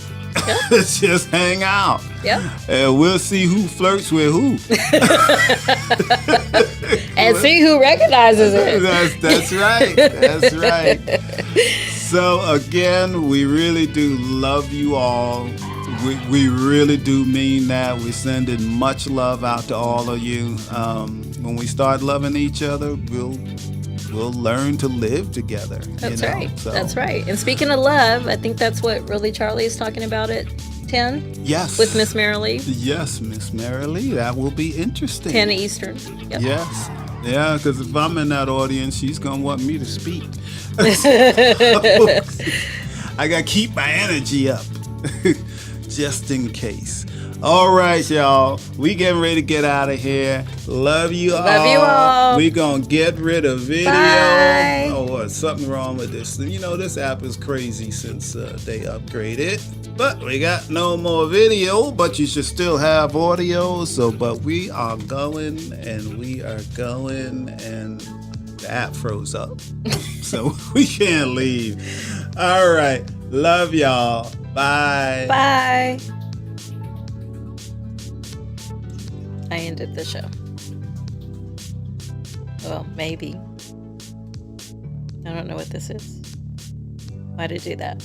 Just hang out. Yeah. And we'll see who flirts with who. And see who recognizes it. That's right. That's right. So again, we really do love you all. We really do mean that. We're sending much love out to all of you. When we start loving each other, we'll learn to live together. That's right. So, That's right. And speaking of love, I think that's what really Charlie is talking about at 10 yes. with Miss Marilee. Yes, Miss Marilee. That will be interesting. 10 Eastern. Yep. Yes. Yeah, because if I'm in that audience, she's going to want me to speak. I got to keep my energy up just in case. All right, y'all. We getting ready to get out of here. Love you all. Love you all. We going to get rid of video. Bye. Oh, what's something wrong with this? This app is crazy since they upgraded. But we got no more video, but you should still have audio. But we are going and we are going and the app froze up. So we can't leave. All right. Love y'all. Bye. Bye. I ended the show. Well, maybe. I don't know what this is. Why did it do that?